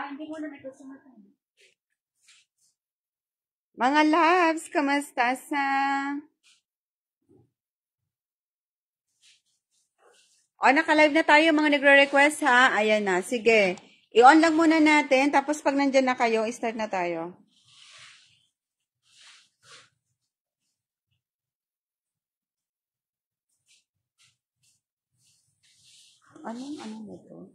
Hindi mo na may kusumatay. Mga loves, kamusta sa? Naka-live na tayo mga nagre-request ha. Ayan na, sige. I-on lang muna natin, tapos pag nandyan na kayo, start na tayo. Anong mo to?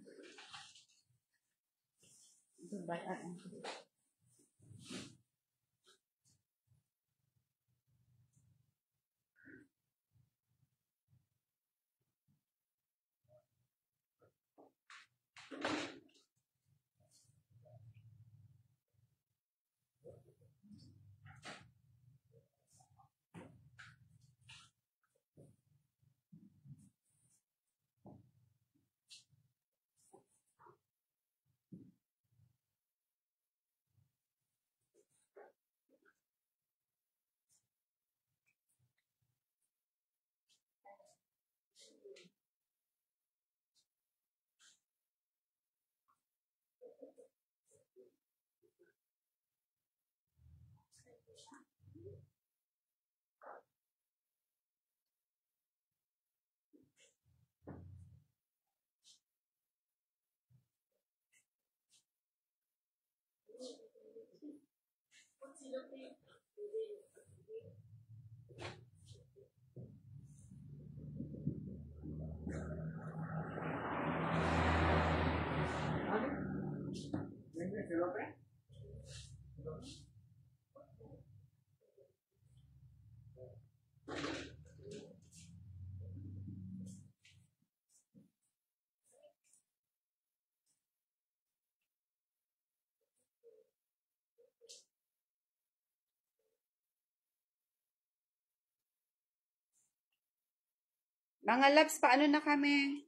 Mga loves, paano na kami?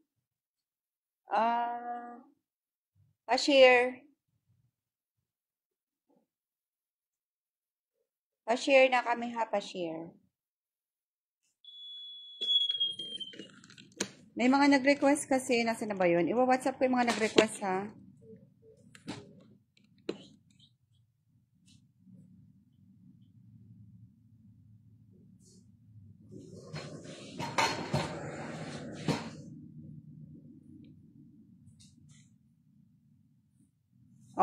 Pa-share. Pa-share na kami ha, pa-share. May mga nag-request kasi, nasa na ba yun? Iwa-WhatsApp ko yung mga nag-request ha.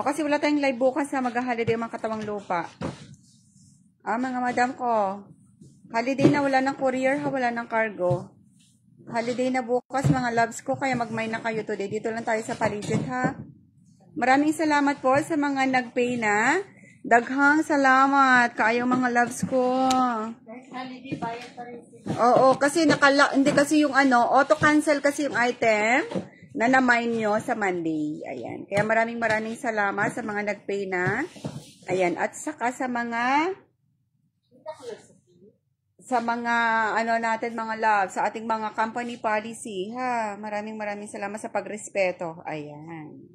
Kasi wala tayong live bukas ha, mag-holiday mga katawang lupa. Mga madam ko, holiday na, wala ng courier ha, wala ng cargo. Holiday na bukas mga loves ko, kaya mag-mine na kayo today. Dito lang tayo sa paligid ha. Maraming salamat po sa mga nag-pay na. Daghang salamat kaayo mga loves ko. Oo, kasi hindi kasi yung auto-cancel kasi yung item na na-mine nyo sa Monday. Ayan. Kaya maraming salamat sa mga nag-pay na. Ayan. At saka sa mga natin mga love, sa ating mga company policy, ha. Maraming salamat sa pagrespeto. Ayan.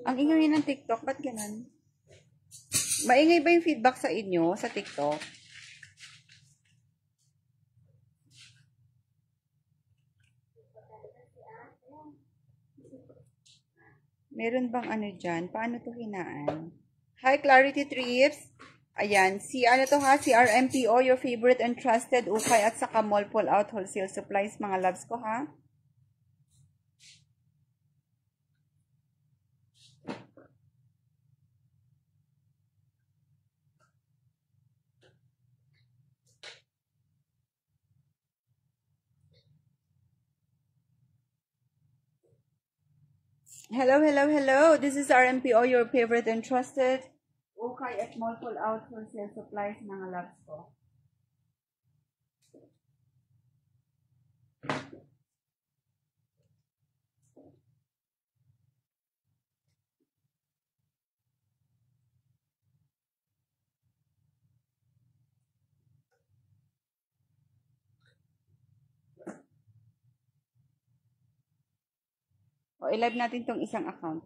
Ang ingay ng TikTok, ba't ganun? Maingay ba yung feedback sa inyo sa TikTok? Meron bang dyan? Paano to hinaan? Hi, Clarity Trips. Ayan, si ano to ha, si RMPO, your favorite and trusted ukay at saka mall pull out wholesale supplies, mga loves ko ha. Hello, hello, hello. This is RMPO, your favorite and trusted ukay at mall pull out wholesale supplies, mga loves ko. O, i-live natin tong isang account.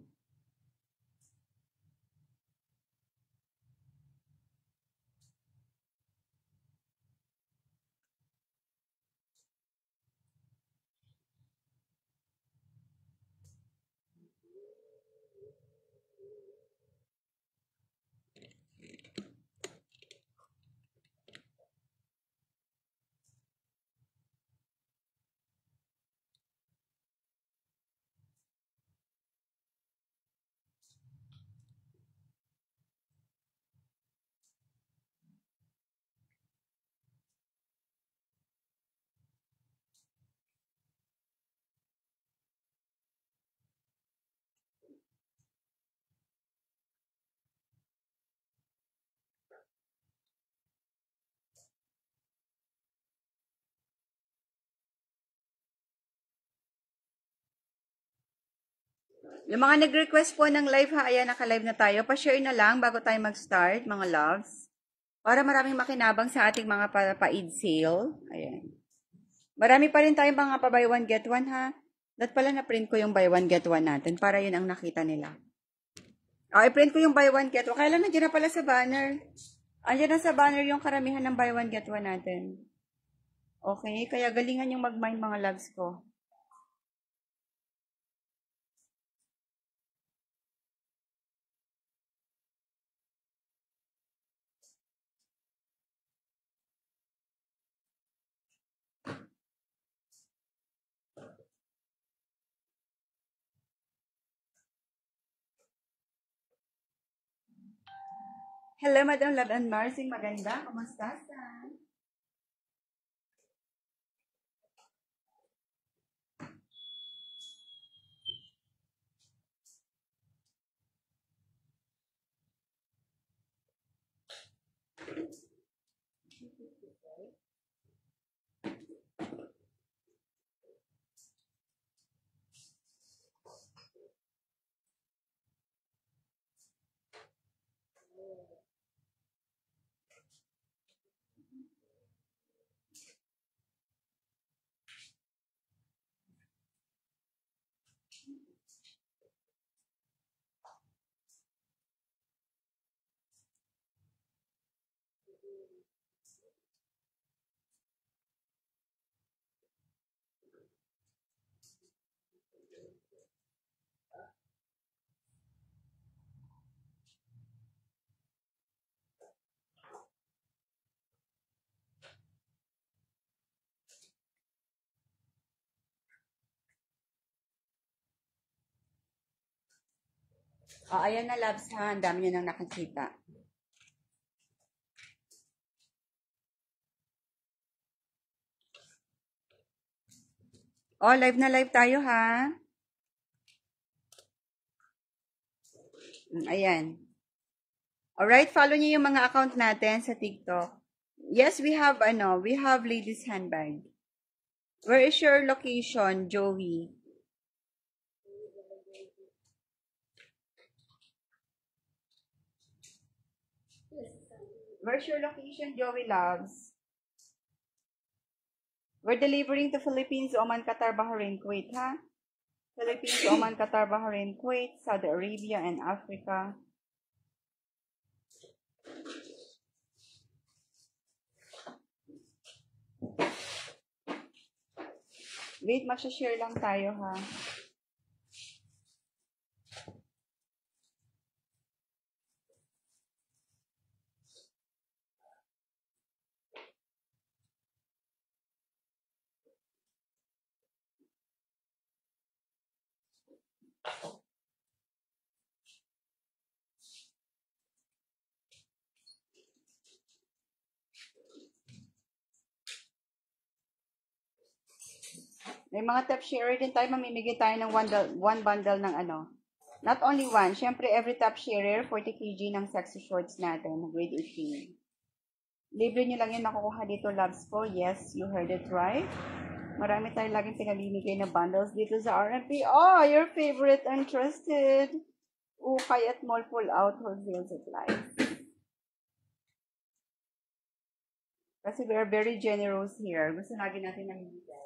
Yung mga nag-request po ng live ha, ayan, naka-live na tayo. Pa-share na lang bago tayo mag-start, mga loves. Para maraming makinabang sa ating mga paid sale. Ayan. Marami pa rin tayong mga pa-buy one get one ha. Dat pala na-print ko yung buy one get one natin para yun ang nakita nila. I-print ko yung buy one get one. Kaya lang nandiyan na pala sa banner. Andiyan na sa banner yung karamihan ng buy one get one natin. Okay, kaya galingan yung mag-mind, mga loves ko. Hello, Madam Love and Marsing. Maganda. Kumusta? Ayan na, loves ha. Ang dami nyo nang nakikita. Live na live tayo ha. Ayan. Alright, follow niyo yung mga account natin sa TikTok. Yes, we have ladies handbag. Where is your location, Joey? Where's your location, Joey loves? We're delivering to Philippines, Oman, Qatar, Bahrain, Kuwait, ha? Philippines, Oman, Qatar, Bahrain, Kuwait, Saudi Arabia, and Africa. Wait, mag-share lang tayo, ha? May mga top sharer din tayo, mamimigay tayo ng one bundle ng ano. Not only one, syempre every top sharer, 40 kg ng sexy shorts natin, grade 18. Libre nyo lang yun makukuha dito, loves ko. Yes, you heard it right. Marami tayo laging pinamimigay na bundles dito sa RMP. Oh, your favorite and trusted. Ukay at Mall Pull Out Wholesale Supplies. Kasi we are very generous here. Gusto natin namimigay.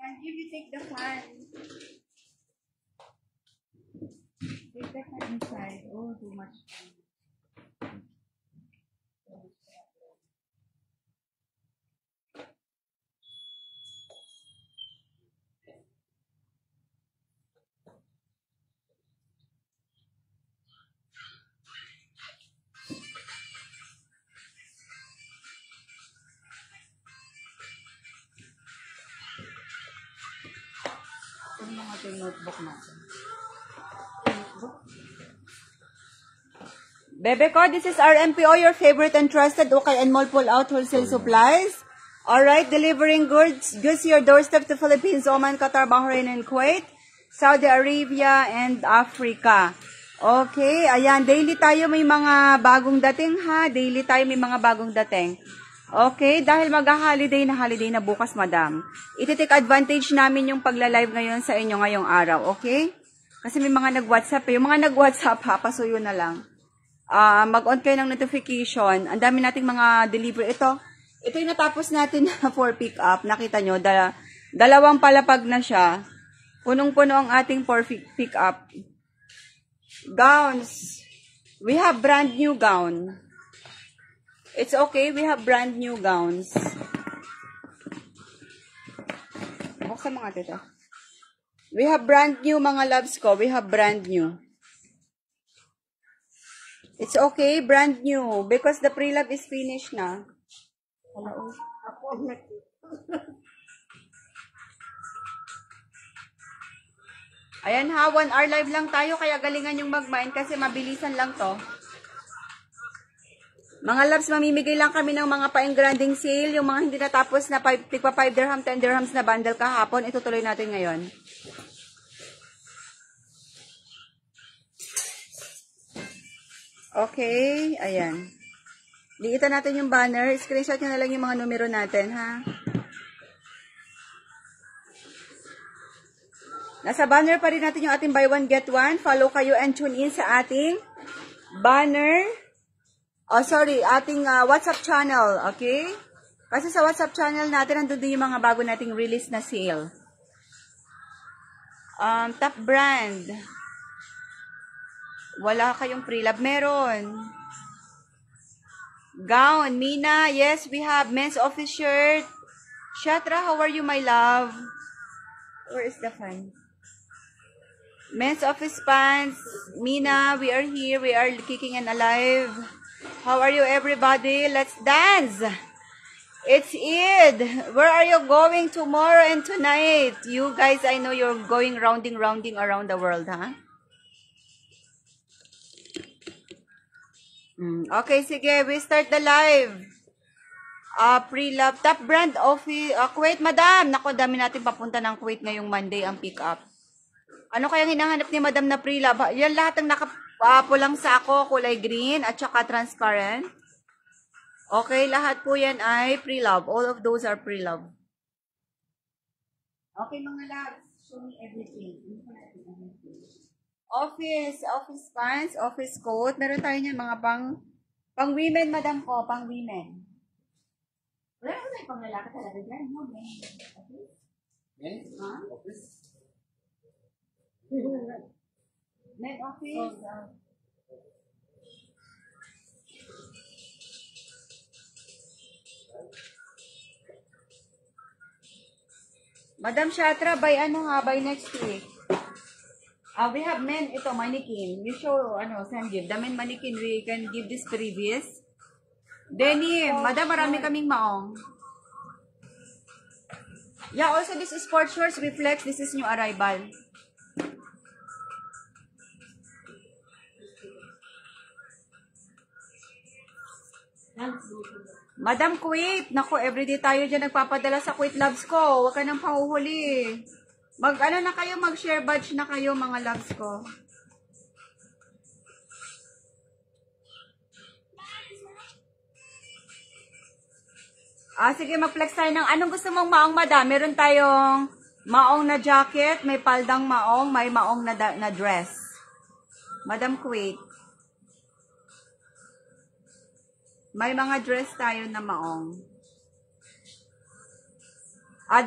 And if you take the fan. Take the fan inside. Oh, too much. Ito yung ating notebook natin. Bebe ko, this is RMPO, your favorite and trusted Ukay and Mall Pull Out Wholesale Supplies. Alright, delivering goods to your doorstep to Philippines, Oman, Qatar, Bahrain, and Kuwait, Saudi Arabia, and Africa. Okay, ayan, daily tayo may mga bagong dating ha. Daily tayo may mga bagong dating. Okay, dahil mag-holiday na bukas, madam. Iti-take advantage namin yung pagla-live ngayon sa inyo ngayong araw, okay? Kasi may mga nag-WhatsApp eh. Yung mga nag-WhatsApp ha, pasuyo na lang. Mag-on kayo ng notification. Ang dami nating mga delivery. Ito yung natapos natin for pick up. Nakita nyo, dalawang palapag na siya. Punong-puno ang ating for pick up. Gowns. We have brand new gown. It's okay, we have brand new gowns. Buksan mga tita. We have brand new mga loves ko. We have brand new. It's okay, brand new. Because the pre-love is finished na. Ayan ha, 1 hour live lang tayo. Kaya galingan yung mag-mind kasi mabilisan lang to. Mga loves, mamimigay lang kami ng mga pa-engranding sale. Yung mga hindi natapos na 5 dirham, 10 dirhams na bundle kahapon. Itutuloy natin ngayon. Okay, ayan. Liitan natin yung banner. Screenshot nyo na lang yung mga numero natin, ha? Nasa banner pa rin natin yung ating buy one, get one. Follow kayo and tune in sa ating banner. Ating WhatsApp channel, okay? Kasi sa WhatsApp channel natin, nandun din yung mga bago nating release na sale. Top brand. Wala kayong pre-love. Meron. Gown. Mina, yes, we have men's office shirt. Shatra, how are you, my love? Where is the fan? Men's office pants. Mina, we are here. We are kicking and alive. How are you, everybody? Let's dance. It's Eid. Where are you going tomorrow and tonight? You guys, I know you're going rounding around the world, huh? Okay, sige. We start the live. Pre-love. Top brand office. Kuwait, madam. Naku, dami natin papunta ng Kuwait ngayong Monday ang pick-up. Ano kayang hinahanap ni madam na pre-love? Yan lahat ng nakapulang sako, kulay green, at saka transparent. Okay, lahat po yan ay pre-love. All of those are pre-love. Okay, mga loves. Show me everything. Office pants, office coat. Meron tayo niyan mga pang women, madam ko, pang women. Wala ko na pang lalaki talaga dyan, no? Men? Office? Men office? Madam Shatra, by ano nga, by next week? We have men, ito, mannequin. We show, Sanjeev, the men mannequin, we can give this previous. Denim, madam, marami kaming maong. Yeah, also this is sport shorts, reflex, this is new arrival. Madam Kuwait, naku, everyday tayo dyan nagpapadala sa Kuwait loves ko. Huwag ka nang pahuhuli. Mag-share badge na kayo, mga loves ko. Sige, mag-flex tayo ng anong gusto mong maong, madam. Meron tayong maong na jacket, may paldang maong, may maong na dress. Madam Kuwait. May mga dress tayo na maong.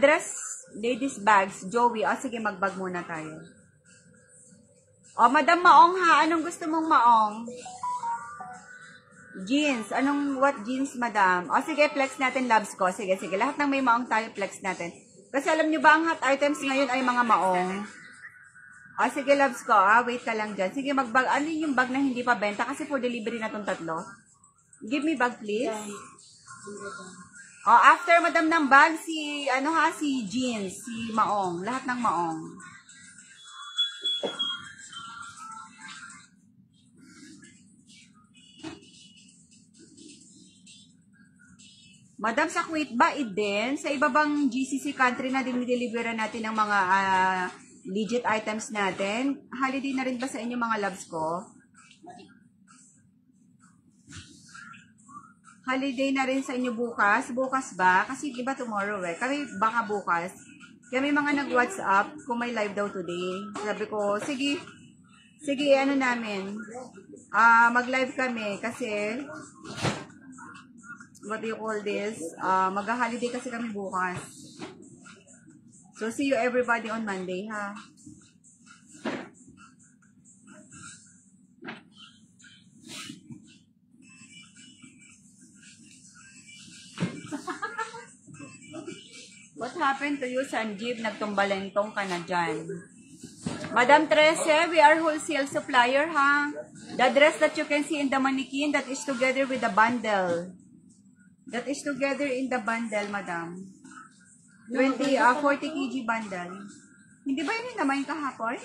Dress, ladies bags, Joey. Sige, magbag muna tayo. Madam maong ha. Anong gusto mong maong? Jeans. What jeans, madam? Sige, flex natin, loves ko. Sige. Lahat ng may maong tayo, flex natin. Kasi alam nyo ba, ang hot items ngayon ay mga maong. Sige, loves ko. Wait ka lang dyan. Sige, magbag. Ano yung bag na hindi pa benta? Kasi for delivery na tong tatlo. Give me bag, please. After, madam, ng bag, si jeans, si maong. Lahat ng maong. Madam, sa Kuwait ba, din? Sa iba bang GCC country na dinideliveran natin ng mga legit items natin? Holiday na rin ba sa inyo, mga loves ko? Holiday na rin sa inyo bukas? Bukas ba? Kasi iba tomorrow Kami baka bukas. Kaya may mga nag-WhatsApp kung may live daw today. Sabi ko, sige, namin. Mag-live kami kasi, what do you call this? Mag-holiday kasi kami bukas. So, see you everybody on Monday, ha? What happened to you, Sanjeev? Nagtumbalentong ka na dyan. Madam Trece, we are wholesale supplier, ha? The dress that you can see in the mannequin, that is together with the bundle. That is together in the bundle, madam. 40 kg bundle. Hindi ba yun yung naman kahapon?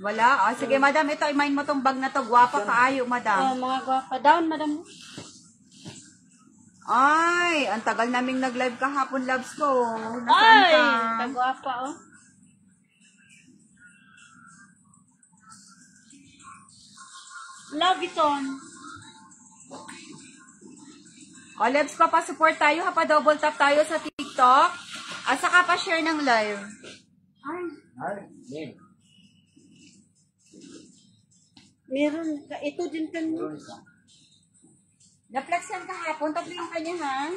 Wala? Sige, madam, ito, imain mo tong bag na to. Guwapa kaayo, madam. Mga guwapa. Down, madam. Ay, ang tagal naming nag-live kahapon, loves ko. Nasaan ka? Ay, kagwapa, Love Vuitton. O, Lebs ko, pa-support tayo, ha, pa-double tap tayo sa TikTok. At saka pa-share ng live. Meron. Ito din kanya. Na-flex yan kahapon. Tatlo yung kanya, ha?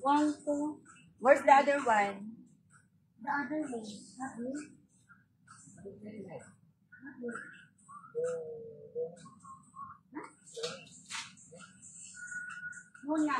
1, 2. Where's the other one? The other one. Muna.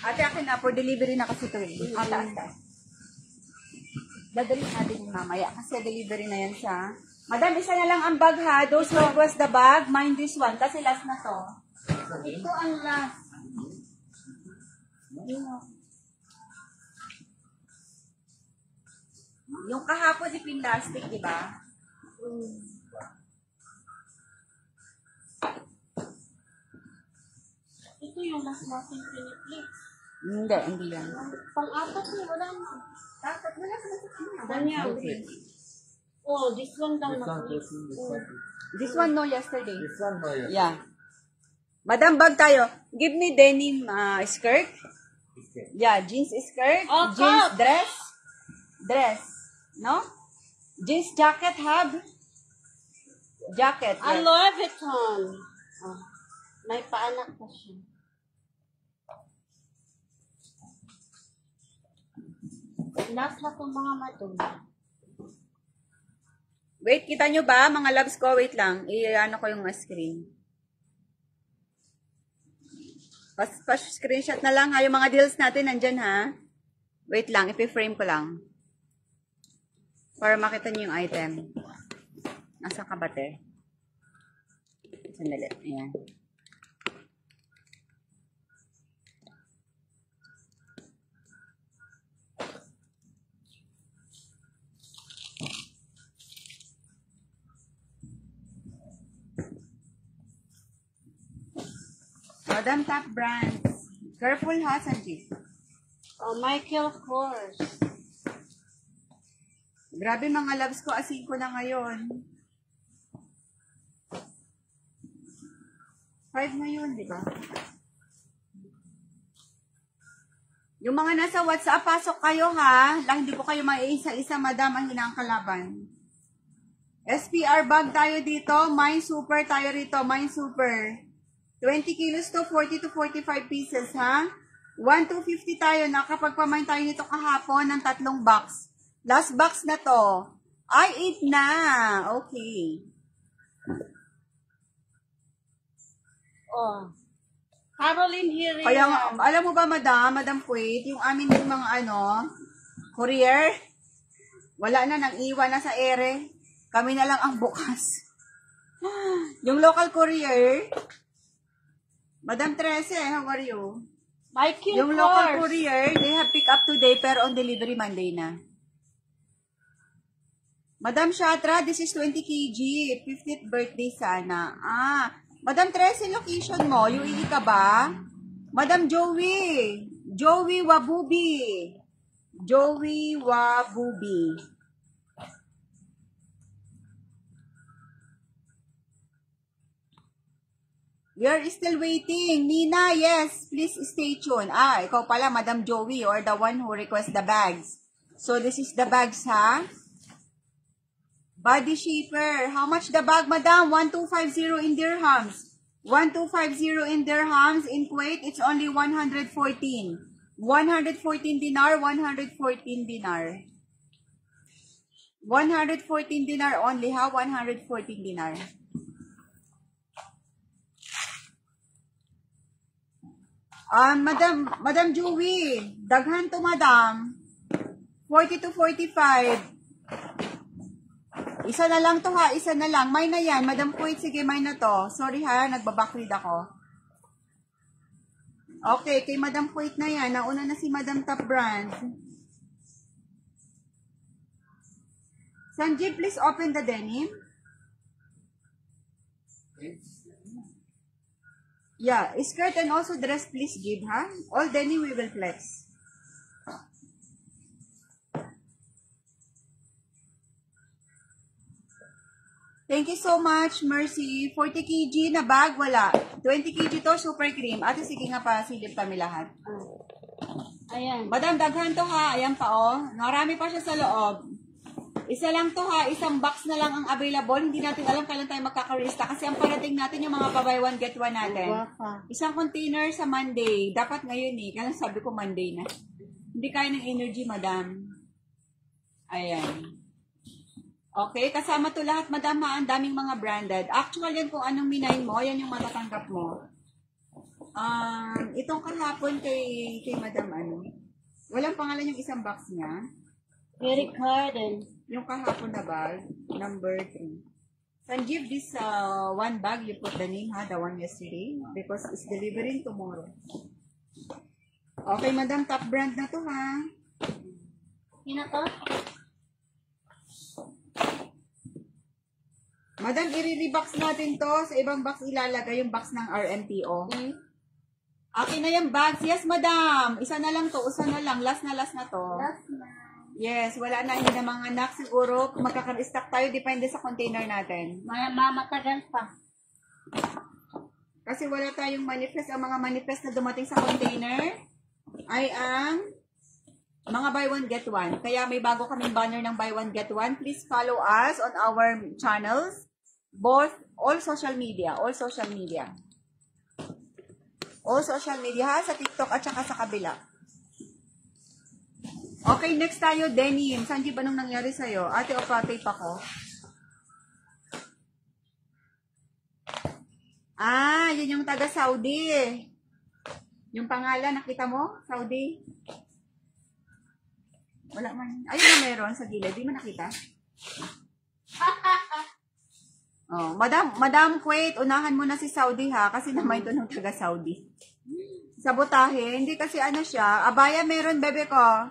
Ate, akin na, for delivery na kasi ito eh. Taas. Dadalhin natin yung mamaya kasi delivery na yan siya. Madam, isa na lang ang bag ha. Those who request the bag, mind this one kasi last na to. Ito ang last. Yung kahapon ipin plastic, di ba? Ito yung last natin piniplit. Hindi yan. Pang-apat na, wala na. Dapat wala sa Ganyan. Oh, this one daw na. This one no yesterday. This one, no, yes. Yeah. Madam, bag tayo. Give me denim skirt. Yeah, jeans skirt. Oh, jeans cup. dress. Dress. No? Jeans jacket hub. Jacket. I yes. love Vuitton. Oh, may paanak pa siya. Last na itong mga matong. Wait, kita nyo ba? Mga loves ko, wait lang. I-ano ko yung screen. Screenshot na lang ha. Yung mga deals natin nandyan ha. Wait lang, ipi-frame ko lang. Para makita nyo yung item. Nasa ka ba, te? Sandali. Ayan. Madam Top Brands. Careful ha, Sanjit. Oh, Michael Kors. Grabe mga loves ko, asin ko na ngayon. 5 na yun, di ba? Yung mga nasa WhatsApp, pasok kayo ha. Lang, hindi ko kayo maiisa-isa, madam, ang hinangkalaban. SPR bag tayo dito. Mine Super tayo rito. Mine Super. 20 kilos to 40 to 45 pieces, ha? 1,250 tayo. Nakapagpamain tayo nito kahapon ng 3 box. Last box na to. Ay, 8 na. Okay. Oh. Caroline Herrera. Kaya, alam mo ba, Madam Puit, yung amin yung mga courier, wala na, nang iwan na sa ere. Kami na lang ang bukas. Yung local courier, Madam Trece, how are you? Michael Yung Kors. local courier, they have pick up today pero on delivery Monday na. Madam Shatra, this is 20 kg. 50th birthday sana. Madam Trece, location mo, UAE ka ba? Madam Joey. Joey Wabubi. Joey Wabubi. We are still waiting. Nina, yes, please stay tuned. Ikaw pala, Madam Joey, or the one who requests the bags. So, this is the bags, ha? Body shaper. How much the bag, Madam? 1250 in dirhams. 1250 in dirhams. In Kuwait, it's only 114. 114 dinar, 114 dinar. 114 dinar only, ha? 114 dinar. Madam Joey, daghan to, Madam. 40 to 45. Isa na lang to, ha? Isa na lang. May na yan. Madam Puit, sige, may na to. Sorry, ha? Nagbabackread ako. Okay, kay Madam Puit na yan. Nauna na si Madam Top Brand. Sanjeev, please open the denim. Yeah, skirt and also dress, please give, ha? All denim we will flex. Thank you so much, Mercy. 40 kg na bag, wala. 20 kg to, super cream. Ate, sige nga pa, silip kami lahat. Ayan. Madam, daghan to ha. Ayan pa, oh. Marami pa siya sa loob. Isa lang to ha. Isang box na lang ang available. Hindi natin alam kailan tayo magkakarista. Kasi ang parating natin yung mga pa-buy one, get one natin. Isang container sa Monday. Dapat ngayon eh. Kaya sabi ko Monday na. Hindi kaya ng energy, madam. Ayan. Okay, kasama to lahat, madam, ha? Ang daming mga branded. Actually, yan kung anong minain mo, yan yung matatanggap mo. Itong kahapon kay madam, ano, walang pangalan yung isang box niya. Very Garden. Yung kahapon na bag, number 3. Sanjeev, this one bag, you put the name, ha? The one yesterday. Because it's delivering tomorrow. Okay, madam, top brand na to, ha? Yun na to? Madam, i-rebox natin to. Sa ibang box ilalagay yung box ng RMPO. Akin na yung bags. Yes, madam. Isa na lang to. Isa na lang. Last na to. Last na. Yes, wala na. Hindi na mga anak. Siguro, magkaka-stock tayo. Depende sa container natin. Matagal pa. Kasi wala tayong manifest. Ang mga manifest na dumating sa container ay ang mga buy one, get one. Kaya may bago kaming banner ng buy one, get one. Please follow us on our channels. All social media. All social media, ha? Sa TikTok at saka sa kabila. Okay, next tayo, denim. Sanji, ba nung nangyari sa'yo? Ate, tape ako. Yun yung taga-Saudi. Yung pangalan, nakita mo? Saudi? Wala man. Ayun na meron sa gilid. Di mo nakita? Oh, Madam Kuwait, unahan mo na si Saudi ha, kasi naman ito ng taga-Saudi. Sabotahe, hindi kasi ano siya. Abaya meron, bebe ko.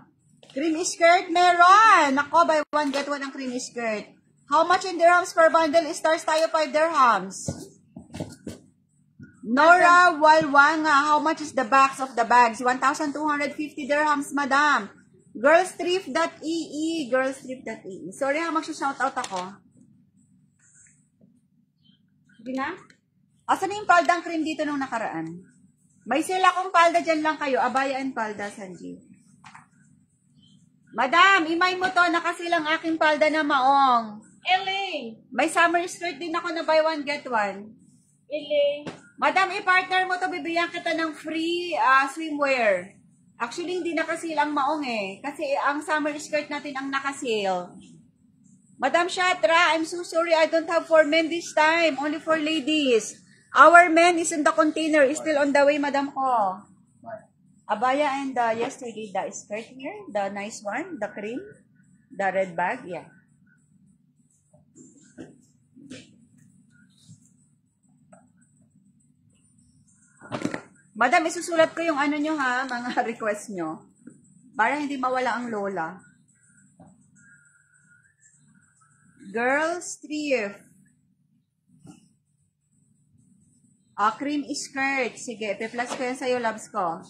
Cream skirt meron. Nako, buy one, get one ang cream skirt. How much in dirhams per bundle? Stars tayo 5 dirhams. Nora Walwanga, how much is the box of the bags? 1,250 dirhams, madam. Girlstrip.ee, girlstrip.ee. Sorry ha, mag-shoutout ako. Sige na. Asan na yung paldang cream dito nung nakaraan? May sila akong palda dyan lang kayo. Abaya and palda, Sanjeev. Madam, imay mo to. Nakasilang aking palda na maong. LA. May summer skirt din ako na buy one, get one. LA. Madam, i-partner mo to. Bibigyan kita ng free swimwear. Actually, hindi nakasilang maong eh. Kasi ang summer skirt natin ang nakasale. Madam Shatra, I'm so sorry I don't have for men this time. Only for ladies. Our men is in the container. Is still on the way, madam ko. Abaya and yesterday, the skirt here. The nice one. The cream. The red bag. Yeah. Madam, isusulat ko yung ano nyo ha, mga request nyo. Para hindi mawala ang lola. Girls Thrift. Cream skirt. Sige, pe-plus ko yan sa'yo, loves ko.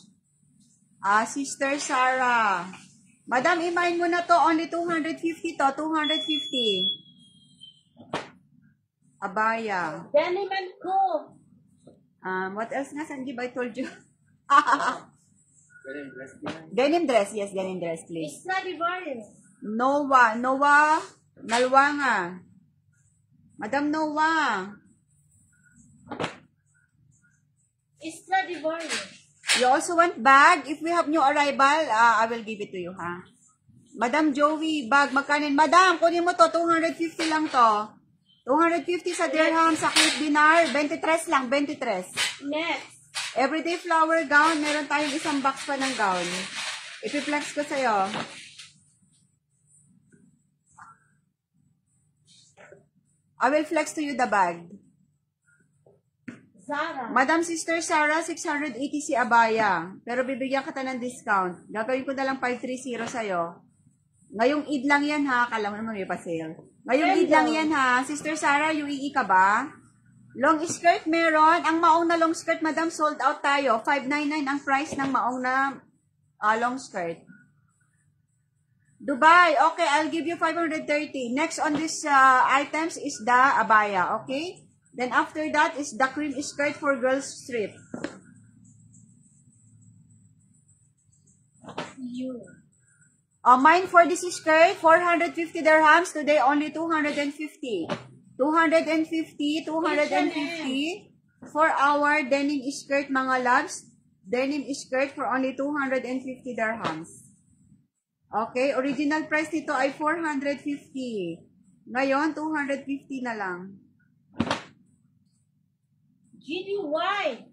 Sister Sarah. Madam, imain mo na to. Only 250 to. 250. Abaya. Deniman ko. What else nga, Sanjeev? I told you. Denim dress. Yes, denim dress, please. Stradivarius. Noah Nalwanga. Madam Noah. Stradivarius. You also want bag? If we have new arrival, I will give it to you, ha? Madam Joey, bag, magkanin. Madam, kunin mo to. 250 lang to. 250 sa dirham, sa clip dinar. 23 lang, 23. Next. Everyday flower gown. Meron tayong isang box pa ng gown. Ipiplex ko sa'yo. I will flex to you the bag. Zara. Madam Sister Sarah, 680 si Abaya. Pero bibigyan kita ng discount. Gagawin ko na lang 530 sa'yo. Ngayong Eid lang yan ha. Kala mo naman may pa-sale. Ngayong Eid lang yan ha. Sister Sarah, UAE ka ba? Long skirt meron. Ang maong na long skirt, madam, sold out tayo. 599 ang price ng maong na long skirt. Dubai, okay, I'll give you 530. Next on this items is the abaya, okay? Then after that is the cream skirt for girls strip. Mine for this skirt, 450 dirhams. Today, only 250. 250 for our denim skirt, mga loves. Denim skirt for only 250 dirhams. Okay, original price nito ay 450. Ngayon, 250 na lang. GDY.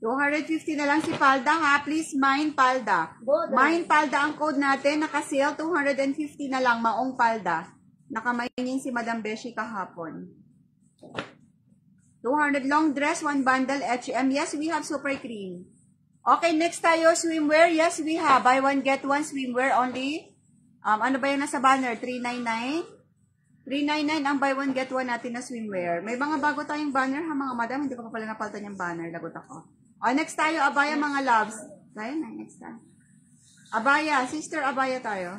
$250 na lang si Palda ha. Please, Mine Palda. Mine Palda ang code natin. Naka-sale, 250 na lang. Maong Palda. Nakamainin si Madam Beshi kahapon. 200 long dress, 1 bundle, H&M. Yes, we have super cream. Okay, next tayo, swimwear. Yes, we have. Buy one, get one swimwear only. Ano ba yung nasa banner? 399? 399 ang buy one, get one natin na swimwear. May mga bago tayong banner ha, mga madam. Hindi ko pa pala napaltan yung banner. Lagot ako. Next tayo, abaya mga loves. Tayo na, next time. Abaya, sister abaya tayo.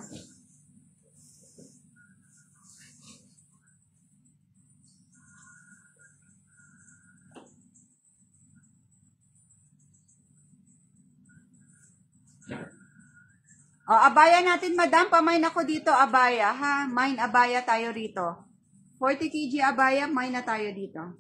Abaya natin, madam. Pamain ako dito, abaya, ha? Mine abaya tayo rito. 40 kg abaya, mine na tayo dito.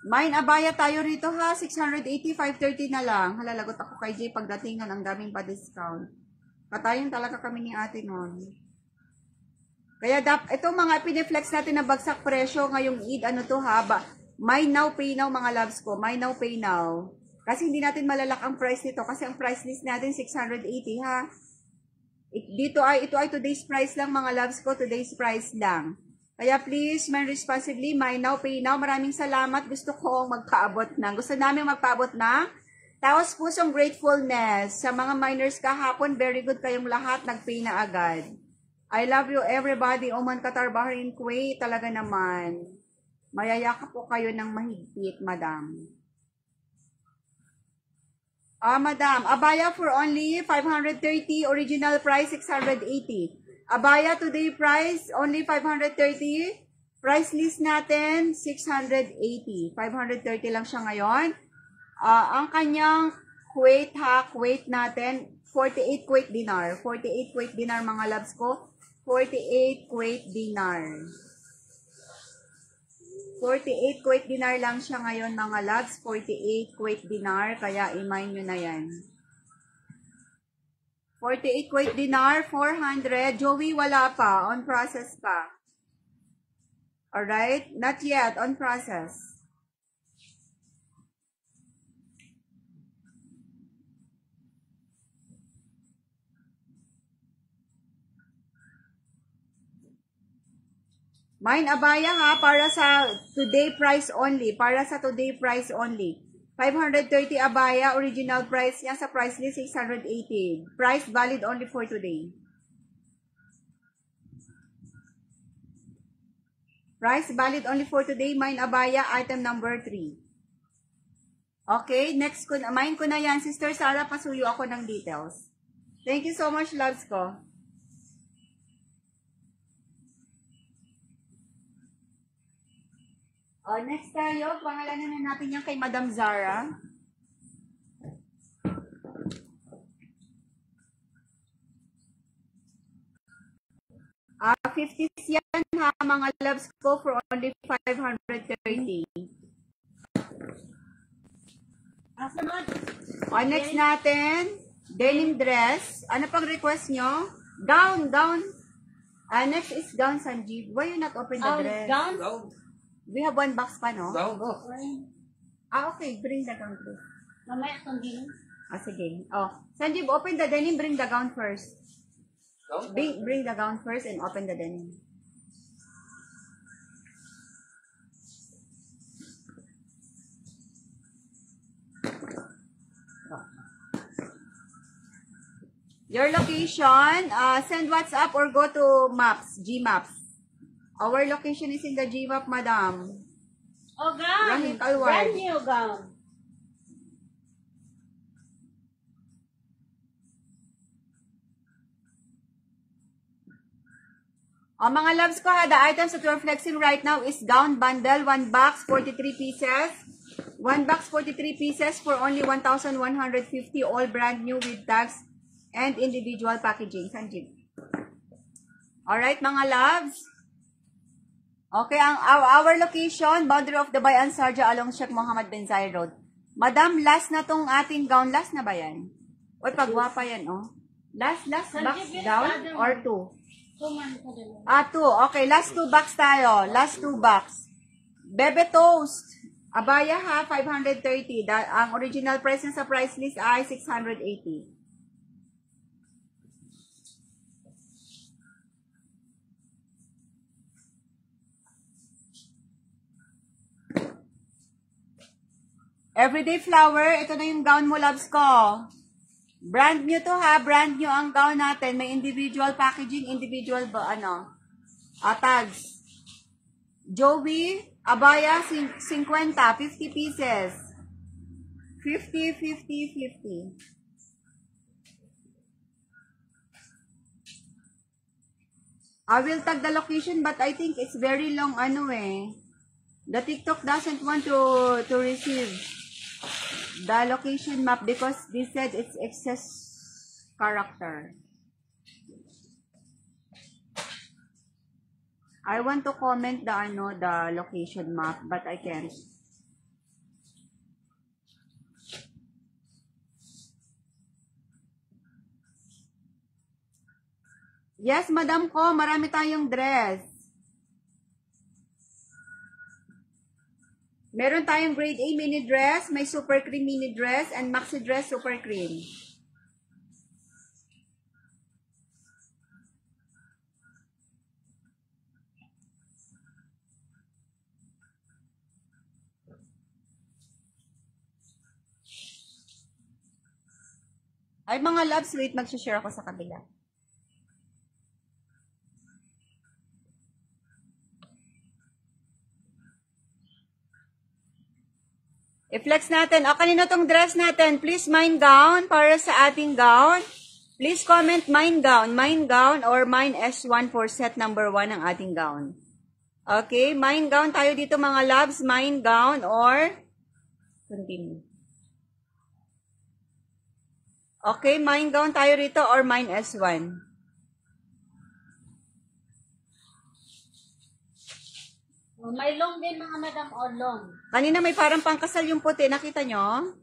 Mine abaya tayo rito ha, 680, 530 na lang. Halalagot ako kay Jay pagdating nun, ang daming pa discount. Patayin talaga kami ni ate nun. Kaya itong mga piniflex natin na bagsak presyo ngayong Eid, ano to ha, Mine now, pay now mga loves ko. Mine now, pay now. Kasi hindi natin malalak ang price nito kasi ang price list natin 680 ha. Ito ay today's price lang mga loves ko, today's price lang. Kaya please, mind responsibly, Mine now, pay now. Maraming salamat. Gusto ko magpaabot ng. Gusto namin magpaabot ng taos pusong gratefulness. Sa mga miners kahapon, very good kayong lahat. Nag-pay na agad. I love you everybody. Oman, Qatar, Bahrain, Kuwait. Talaga naman. Mayayakap po kayo ng mahigpit, madam. Madam, abaya for only 530. Original price, 680. Abaya today price, only 530. Price list natin, 680. 530 lang siya ngayon. Ang kanyang Kuwait Kuwait natin, 48 Kuwait dinar. 48 Kuwait dinar mga loves ko. 48 Kuwait dinar. 48 Kuwait dinar lang siya ngayon mga loves. 48 Kuwait dinar, kaya i-mine nyo na yan. 48 Kuwait dinar, 400. Joey, wala pa. On process pa. Alright? Not yet. On process. Mine abaya ha, para sa today price only. Para sa today price only. 530 abaya, original price niya sa price list 680. Price valid only for today. Price valid only for today. Mine abaya, item number 3. Okay, next ko na. Mine ko na yan. Sister Sarah, pasuyo ako ng details. Thank you so much, loves ko. Next tayo, pangalanan na natin yan kay Madam Zara. 50s yan ha, mga loves ko, for only 530. O, next natin, denim dress. Ano pang request nyo? Gown. Next is gown, Sanjeev. Why you not open the dress? Gown? We have one box pa, no? Go. Okay. Bring the gown, please. Mamaya itong din. Sige. Oh, Sanjeev, open the denim, bring the gown first. Bring the gown first and open the denim. Your location, send WhatsApp or go to Maps, Gmaps. Our location is in the Gmap, madam. Oh, gown. Rahit Alward. Brand new gown. Mga loves ko ha, the items that we're flexing right now is gown bundle, 1 box, 43 pieces. 1 box, 43 pieces for only 1,150, all brand new with tags and individual packaging. Sanjeev. Alright, mga loves. Okay, our location, boundary of the Bayan Sarja along Sheikh Mohammed bin Zayed Road. Madam, last na tong ating gown. Last na ba yan? Uy, pagwapa yan, oh. Last box gown or 2? 2 months na din. 2. Okay, last 2 box tayo. Last 2 box. Bebe Toast. Abaya ha, 530. Ang original price sa price list ay 680. Everyday flower. Ito na yung gown mo, loves ko. Brand new to ha, brand new ang gown natin. May individual packaging, individual tags. Joey, abaya, 50 pieces. 50. I will tag the location but I think it's very long The TikTok doesn't want to receive the location map because they said it's excess character. I want to comment the location map but I can't. Yes, madam ko, marami tayong dress. Meron tayong grade A mini dress, may super cream mini dress, and maxi dress super cream. Ay mga loves, wait, mag-share ako sa kabila. I-flex natin. Kanina tong dress natin. Please, mine gown para sa ating gown. Please comment mine gown or mine S1 for set number 1 ng ating gown. Okay, mine gown tayo dito mga loves. Mine gown or continue. Okay, mine gown tayo rito or mine S1. May long din mga madam or long. Kanina may parang pangkasal yung puti. Nakita nyo?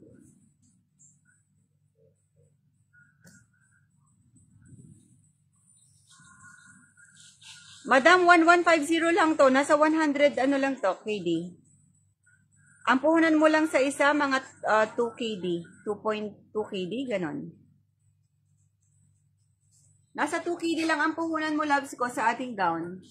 Madam, 1150 lang to. Nasa 100 lang to, KD. Ang puhunan mo lang sa isa, mga 2 KD. 2.2 KD, ganon. Nasa 2 KD lang ang puhunan mo, loves ko, sa ating gown.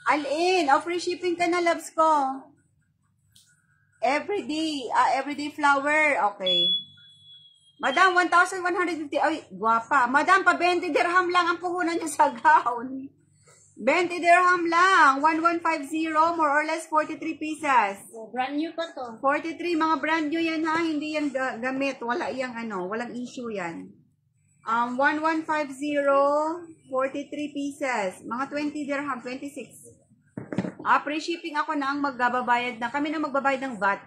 Alin, free shipping ka na, loves ko. Everyday flower. Okay. Madam, 1,150. Ay, guwapa. Madam, pa 20 dirham lang ang puhunan niyo sa gown. 20 dirham lang. 1150, more or less 43 pieces. Oh, brand new pa to. 43, mga brand new yan ha. Hindi yan gamit. Wala yang walang issue yan. 1150, 43 pieces. Mga 20 dirham, 26. Free shipping ako na ang magbabayad na. Kami na magbabayad ng VAT.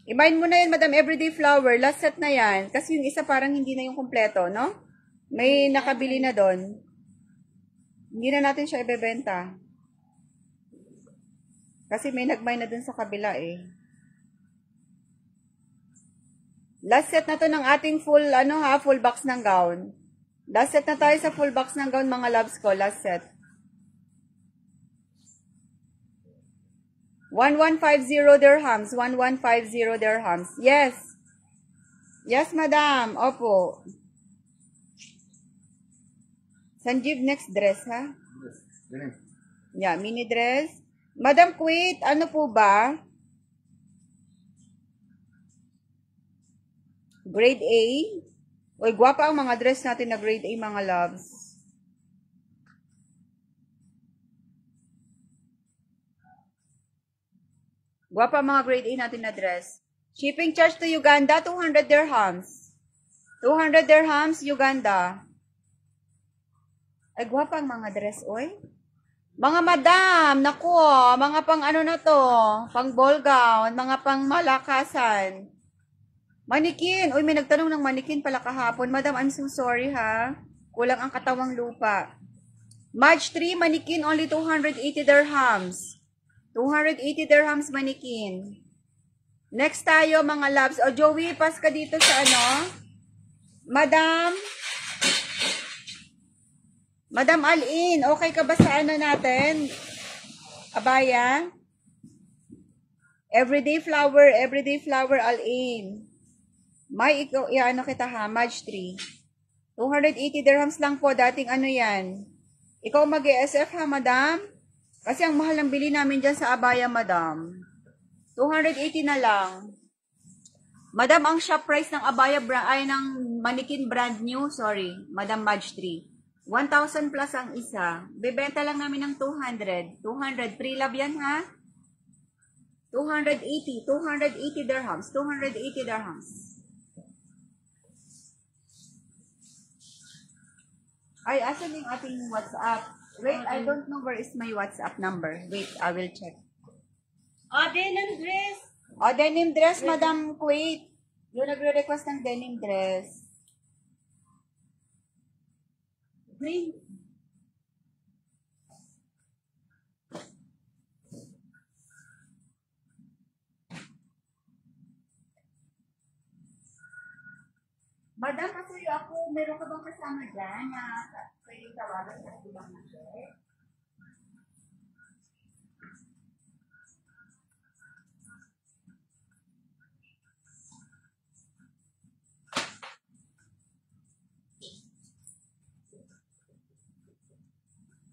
Ibahin mo na yun, Madam Everyday Flower. Last set na yan. Kasi yung isa parang hindi na yung kompleto, no? May nakabili na doon. Hindi na natin siya ibebenta. Kasi may nagmay na doon sa kabila eh. Last set na to ng ating full, full box ng gown. Last set na tayo sa full box ng gown, mga loves ko. Last set. 1150 dirhams. 1150 dirhams. Yes. Yes, madam. Opo. Sanjeev, next dress, ha? Yes. Yeah, mini dress. Madam Quit, ano po ba? Grade A? Uy, gwapa ang mga dress natin na grade A, mga loves. Gwapa ang mga grade A natin na dress. Shipping charge to Uganda, 200 dirhams. 200 dirhams, Uganda. Ay, gwapa ang mga dress, oy. Mga madam, naku, mga pang ano na to, pang ball gown, mga pang malakasan. Manikin. Uy, may nagtanong ng manikin pala kahapon. Madam, I'm so sorry ha. Kulang ang katawang lupa. March 3, manikin, only 280 dirhams. 280 dirhams manikin. Next tayo, mga loves. O, Joey, pas ka dito sa ano? Madam Alin, okay ka ba sa ano natin? Abaya? Everyday flower, Alin. May ikaw, ano kita ha, March 3. 280 dirhams lang po, dating ano yan. Ikaw mag-ESF ha, madam? Kasi ang mahal ng bili namin dyan sa abaya, madam. 280 na lang. Madam, ang shop price ng abaya, ay ng manikin brand new, sorry, Madam March 3. 1,000 plus ang isa. Bebenta lang namin ng 200. 200. Pre-love yan, ha? 280 dirhams. 280 dirhams. Ay, asan yung ating WhatsApp? Wait, I don't know where is my WhatsApp number. Wait, I will check. Denim dress. Denim dress, Madam Kuwait. Yung nagre-request ng denim dress. Green. Madam, kasi ako, meron ka bang kasama dyan na pwedeng tawagan sa ibang natin?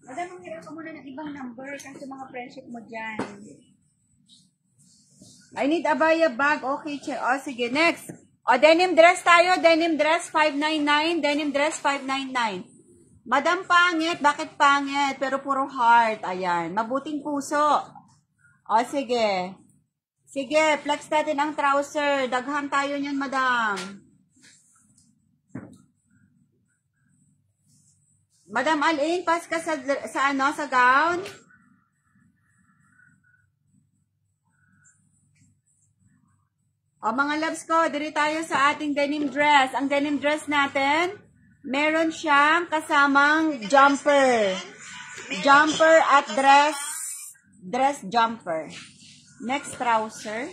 Madam, manghirap ka muna ng ibang number kasi mga friendship mo dyan. I need abaya bag. Okay, check. O, sige, next. O, denim dress tayo. Denim dress, 599. Denim dress, 599. Madam, pangit. Bakit pangit? Pero puro heart. Ayan. Mabuting puso. O, sige. Sige, flex natin ang trouser. Daghan tayo niyan, madam. Madam Alin, pas ka sa gown? O, mga loves ko, diri tayo sa ating denim dress. Ang denim dress natin, meron siyang kasamang jumper. Jumper at dress jumper. Next, trouser.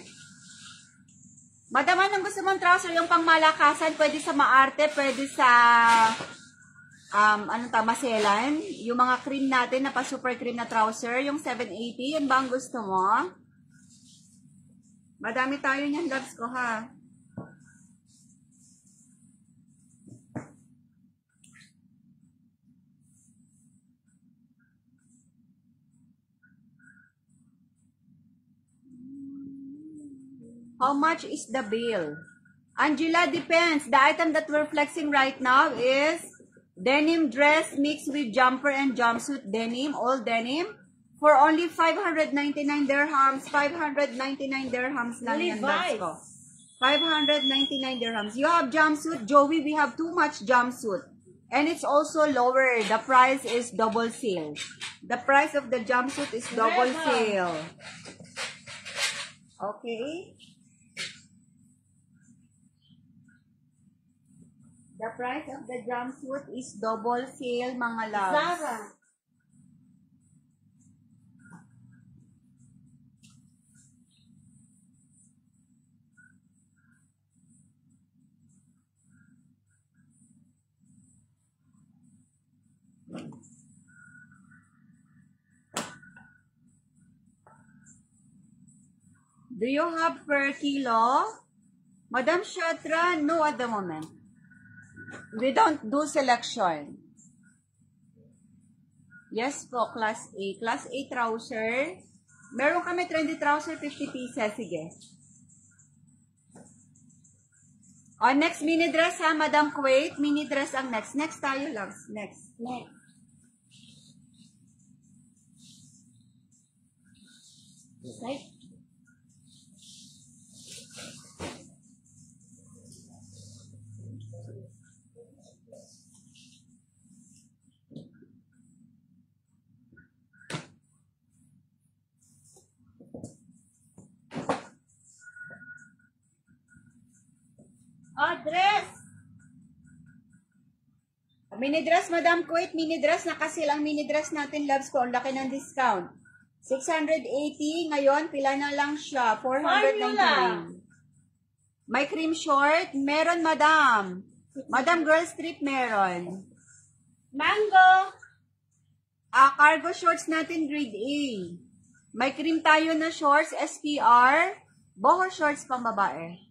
Madam, anong gusto mong trouser? Yung pang malakasan, pwede sa maarte, pwede sa maselan. Yung mga cream natin na pa super cream na trouser, yung 780, yun ba ang gusto mo? Madami tayo niyan, loves ko, ha? How much is the bill? Angela, depends. The item that we're flexing right now is denim dress mixed with jumper and jumpsuit denim, all denim, For only 599 dirhams, 599 dirhams lang yan, loves ko. 599 dirhams. You have jumpsuit, Joey. We have too much jumpsuit. And it's also lower. The price is double sale. The price of the jumpsuit is double sale. Okay? The price of the jumpsuit is double sale, mga loves. Zara. Do you have per kilo? Madam Shatra, no at the moment. We don't do selection. Yes po, class A. Class A trouser. Meron kami trendy trouser, 50 pieces. Sige. O, next mini dress ha, Madam Kuwait. Mini dress ang next. Next tayo, loves. Next. Next. Right? Dress! Mini dress, Madam Kuwait. Mini dress. Nakasil ang mini dress natin, loves ko. Ang laki ng discount. 680. Ngayon, pila na lang siya. 499. May cream short. Meron, Madam. Madam Girl Strip, meron. Mango! Cargo shorts natin, grade A. May cream tayo na shorts, SPR. Boho shorts pang babae.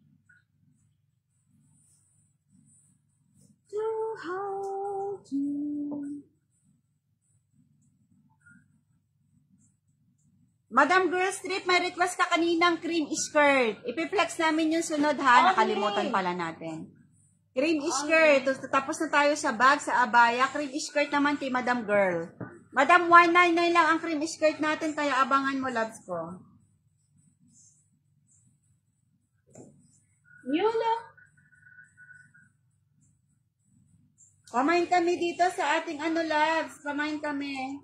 Madam Girl Strip, may request ka kaninang cream skirt. Ipiflex namin yung sunod ha. Nakalimutan pala natin. Cream skirt. Tapos na tayo sa bag, sa abaya. Cream skirt naman kay Madam Girl. Madam, 199 lang ang cream skirt natin, kaya abangan mo, loves ko. New look. Kumain kami dito sa ating loves. Kumain kami.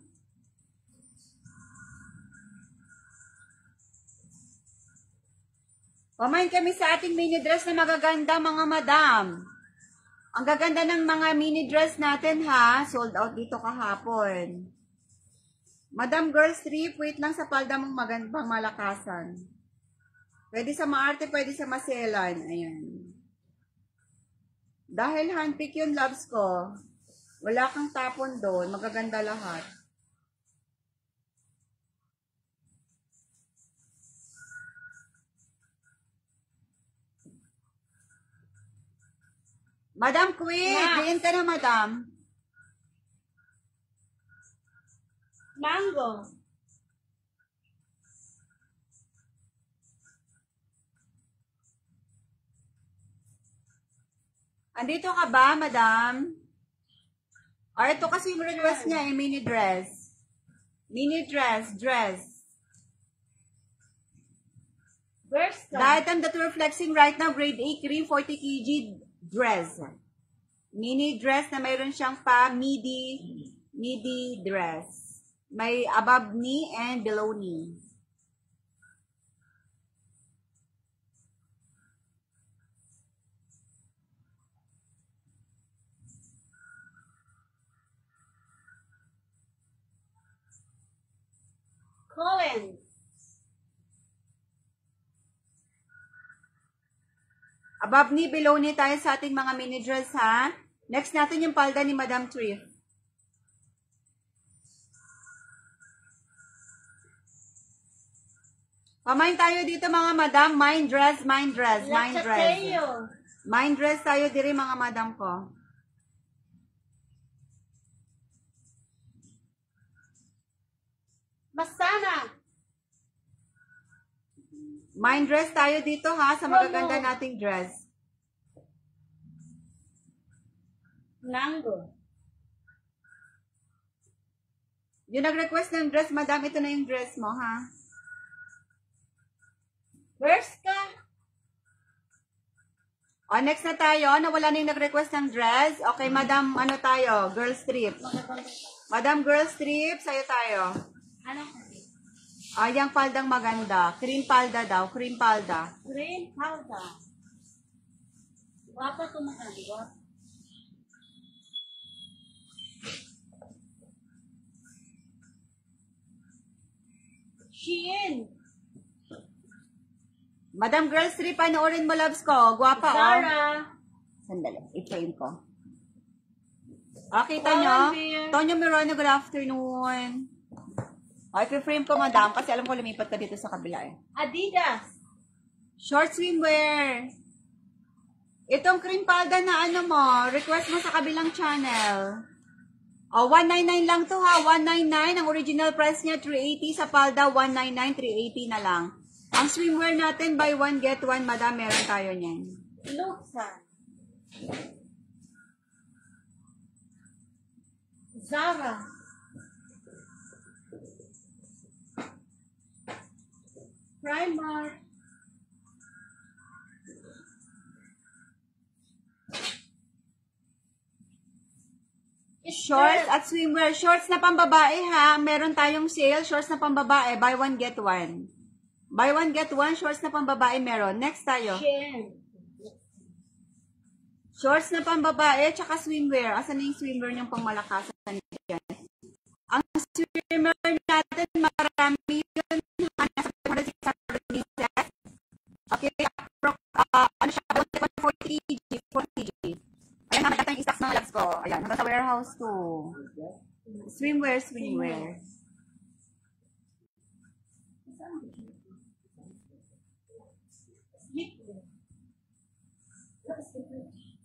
Kumain kami sa ating mini dress na magaganda, mga madam. Ang gaganda ng mga mini dress natin, ha. Sold out dito kahapon. Madam Girl Strip, wait lang sa palda mong magandang malakasan. Pwede sa maarte, pwede sa maselan. Ayan. Dahil handpick yun, loves ko, wala kang tapon doon. Magaganda lahat. Madam Queen, diyan ka na, madam. Mango. Andito ka ba, madam? O, ito kasi yung request niya, mini dress. Mini dress, dress. Versa. The item that we're flexing right now, grade A, cream, 40 kg dress. Mini dress na mayroon siyang midi dress. May above knee and below knee. Collins. Above knee, below knee tayo sa ating mga mini dress, ha? Next natin yung palda ni Madam Thrift. Pamain tayo dito, mga madam. Mind dress, mind dress, mind dress. Mind dress tayo diri, mga madam ko. Masana. Mind dress tayo dito, ha, sa magaganda nating dress. Mango. Yung nag-request ng dress, madam, ito na yung dress mo, ha? First ka. O, next na tayo. Nawala na yung nag-request ng dress. Okay, madam, ano tayo? Girl strip. Madam, girl strip, sa'yo tayo. Ano? Yung paldang maganda. Cream palda daw. Cream palda. Green powder. Guwapa tumakan, di ba? Shein. Madam girl strip, panoorin mo, loves ko. Guwapa, oh. Zara. Sandali, i-frame ko. Kita nyo? Tonyo Mirano, good afternoon. I-frame ko, madam, kasi alam ko lumipat ka dito sa kabila, eh. Adidas. Short swimwear. Itong cream palda na ano mo, request mo sa kabilang channel. 199 lang to, ha. 199. Ang original price niya, 380. Sa palda, 199, 380 na lang. Ang swimwear natin, buy one, get one, madam, meron tayo niyan. Luxan. Zara. Primark. Shorts at swimwear. Shorts na pambabae, ha. Meron tayong sale. Shorts na pambabae. Buy one, get one. Buy one, get one. Shorts na pambabae meron. Next tayo. Shein. Shorts na pambabae, tsaka swimwear. Asan na yung swimwear niyong pangmalakasan dyan? Ang swimwear natin, marami yun. Nasa 500 pieces. Okay. Ano siya? 40 kg. 40 kg. Ayan, nakita yung stocks ng labs ko. Ayan, nasa warehouse to. Swimwear, swimwear.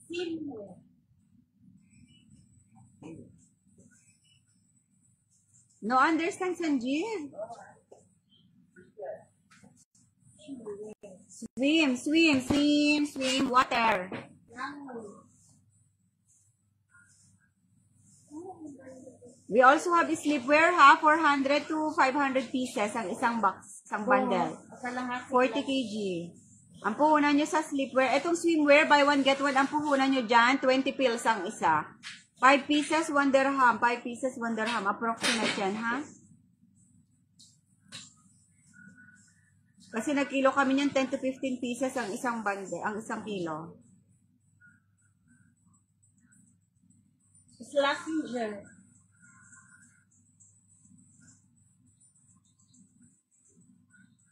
Swimwear. No understand, Sanjeev? Swim, swim, swim, swim, water. We also have sleepwear, ha? 400 to 500 pieces ang isang box, isang bundle. 40 kg. Ang puhunan nyo sa sleepwear. Itong swimwear, buy one, get one. Ang puhunan nyo dyan, 20 pills ang isa. 5 pieces, 1 dirham. 5 pieces, 1 dirham. Approximate yan, ha? Kasi nagkilo kami niyan, 10 to 15 pieces ang isang bundle, ang isang kilo. Slazenger.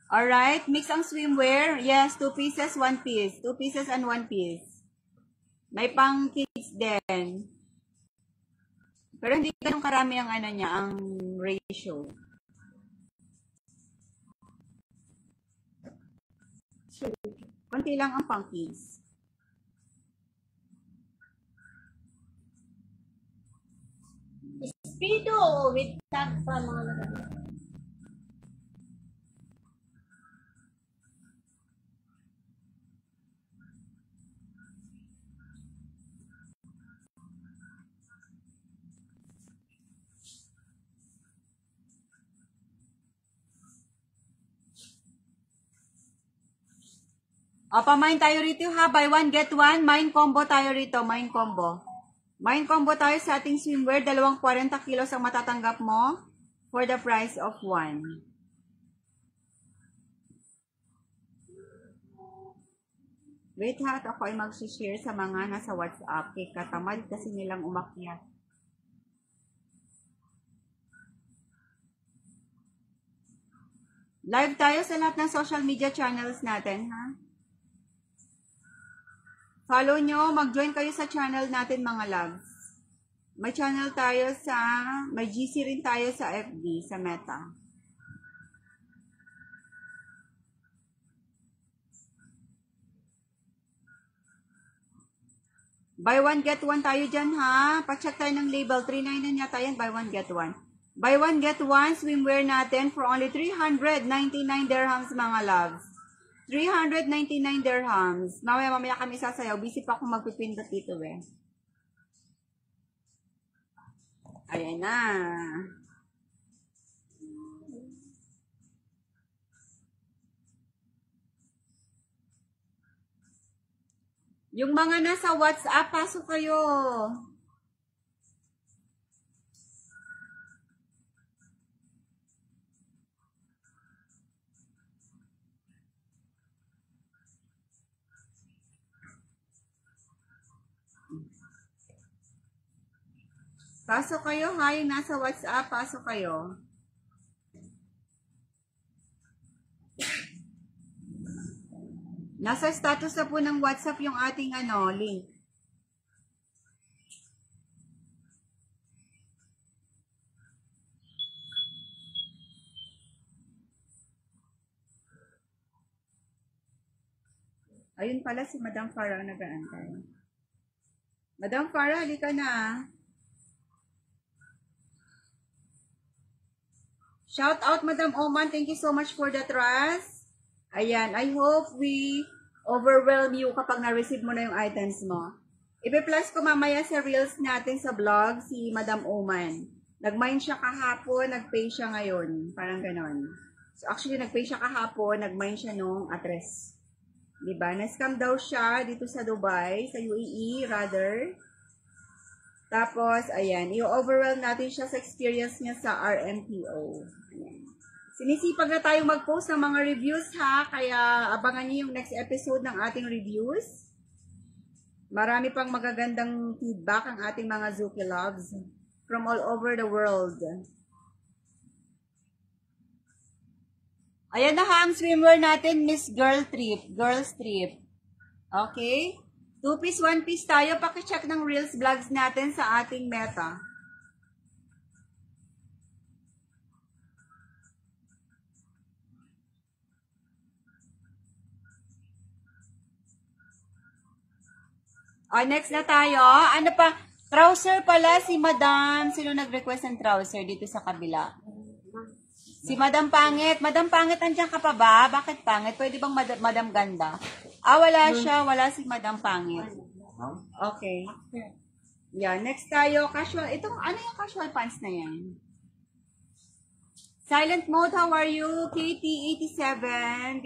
Alright, mix ang swimwear. Yes, 2 pieces, 1 piece. 2 pieces and 1 piece. May pang kids din. Pero hindi ganun karami ang ano niya, ang ratio. Konti lang ang pang kids. Speedo with tag pa mga lalaki. Pamain tayo rito, ha. Buy one, get one. Mine combo tayo rito. Mine combo. Mine combo tayo sa ating swimwear. 40 kilos ang matatanggap mo for the price of 1. Wait, ha. Ako ay mag-share sa mga nasa WhatsApp. Kay katamad kasi nilang umakyat. Live tayo sa lahat ng social media channels natin, ha. Follow nyo, mag-join kayo sa channel natin, mga loves. May channel tayo may GC rin tayo sa FB, sa Meta. Buy one, get one tayo dyan, ha. Pa-check tayo ng label. 399 yata yan, buy one, get one. Buy one, get one, swimwear natin for only 399 dirhams, mga loves. 399 dirhams. Mamaya kami sasayaw. Busy pa akong magpipindot dito, eh. Ayan na. Yung mga nasa WhatsApp, pasok kayo. Pasok kayo ha, yung nasa WhatsApp, pasok kayo. Nasa status na po ng WhatsApp yung ating link. Ayun pala si Madam Farah nag-aantay. Madam Farah, halika na. Shout out, Madam Oman. Thank you so much for the trust. Ayan, I hope we overwhelm you kapag na-receive mo na yung items mo. Ipe-plus ko mamaya sa reels natin sa vlog si Madam Oman. Nag-mine siya kahapon, nag-pay siya ngayon. Parang ganon. So actually, nag-pay siya kahapon, nag-mine siya nung address. Diba? Na-scam daw siya dito sa Dubai, sa UAE rather. Tapos, ayan, i-overwhelm natin siya sa experience niya sa RMPO. Ayan. Sinisipag na tayo mag-post ng mga reviews ha, kaya abangan niyo yung next episode ng ating reviews. Marami pang magagandang feedback ang ating mga Zuki loves from all over the world. Ayan na ha, ang swimwear natin, Miss Girls Trip. Okay? 2-piece, 1-piece tayo. Pakicheck ng Reels vlogs natin sa ating Meta. Next na tayo. Ano pa? Trouser pala si Madam. Sino nag-request ng trouser dito sa kabila? Si Madam Pangit. Madam Pangit, nandiyan ka pa ba? Bakit Pangit? Pwede bang Madam Ganda? Wala siya. Wala si Madam Pangit. Okay. Yeah, next tayo. Casual. Itong, ano yung casual pants na yan? Silent mode, how are you? KT87.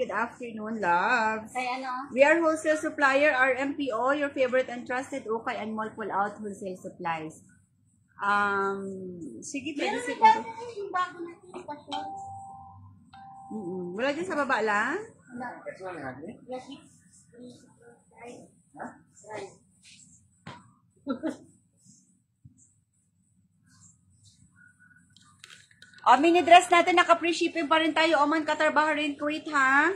Good afternoon, loves. Ay, ano? We are wholesale supplier, RMPO, your favorite and trusted ukay and mall pull-out wholesale supplies. Sige, pwede Meron na siguro. dati yung bago natin, casual. Wala dyan sa baba lang? Wala. Casual nga din? Yes, Ha? right. Mini-dress natin, naka-free shipping pa rin tayo. Oman, Qatar, Bahrain, Kuwait, ha?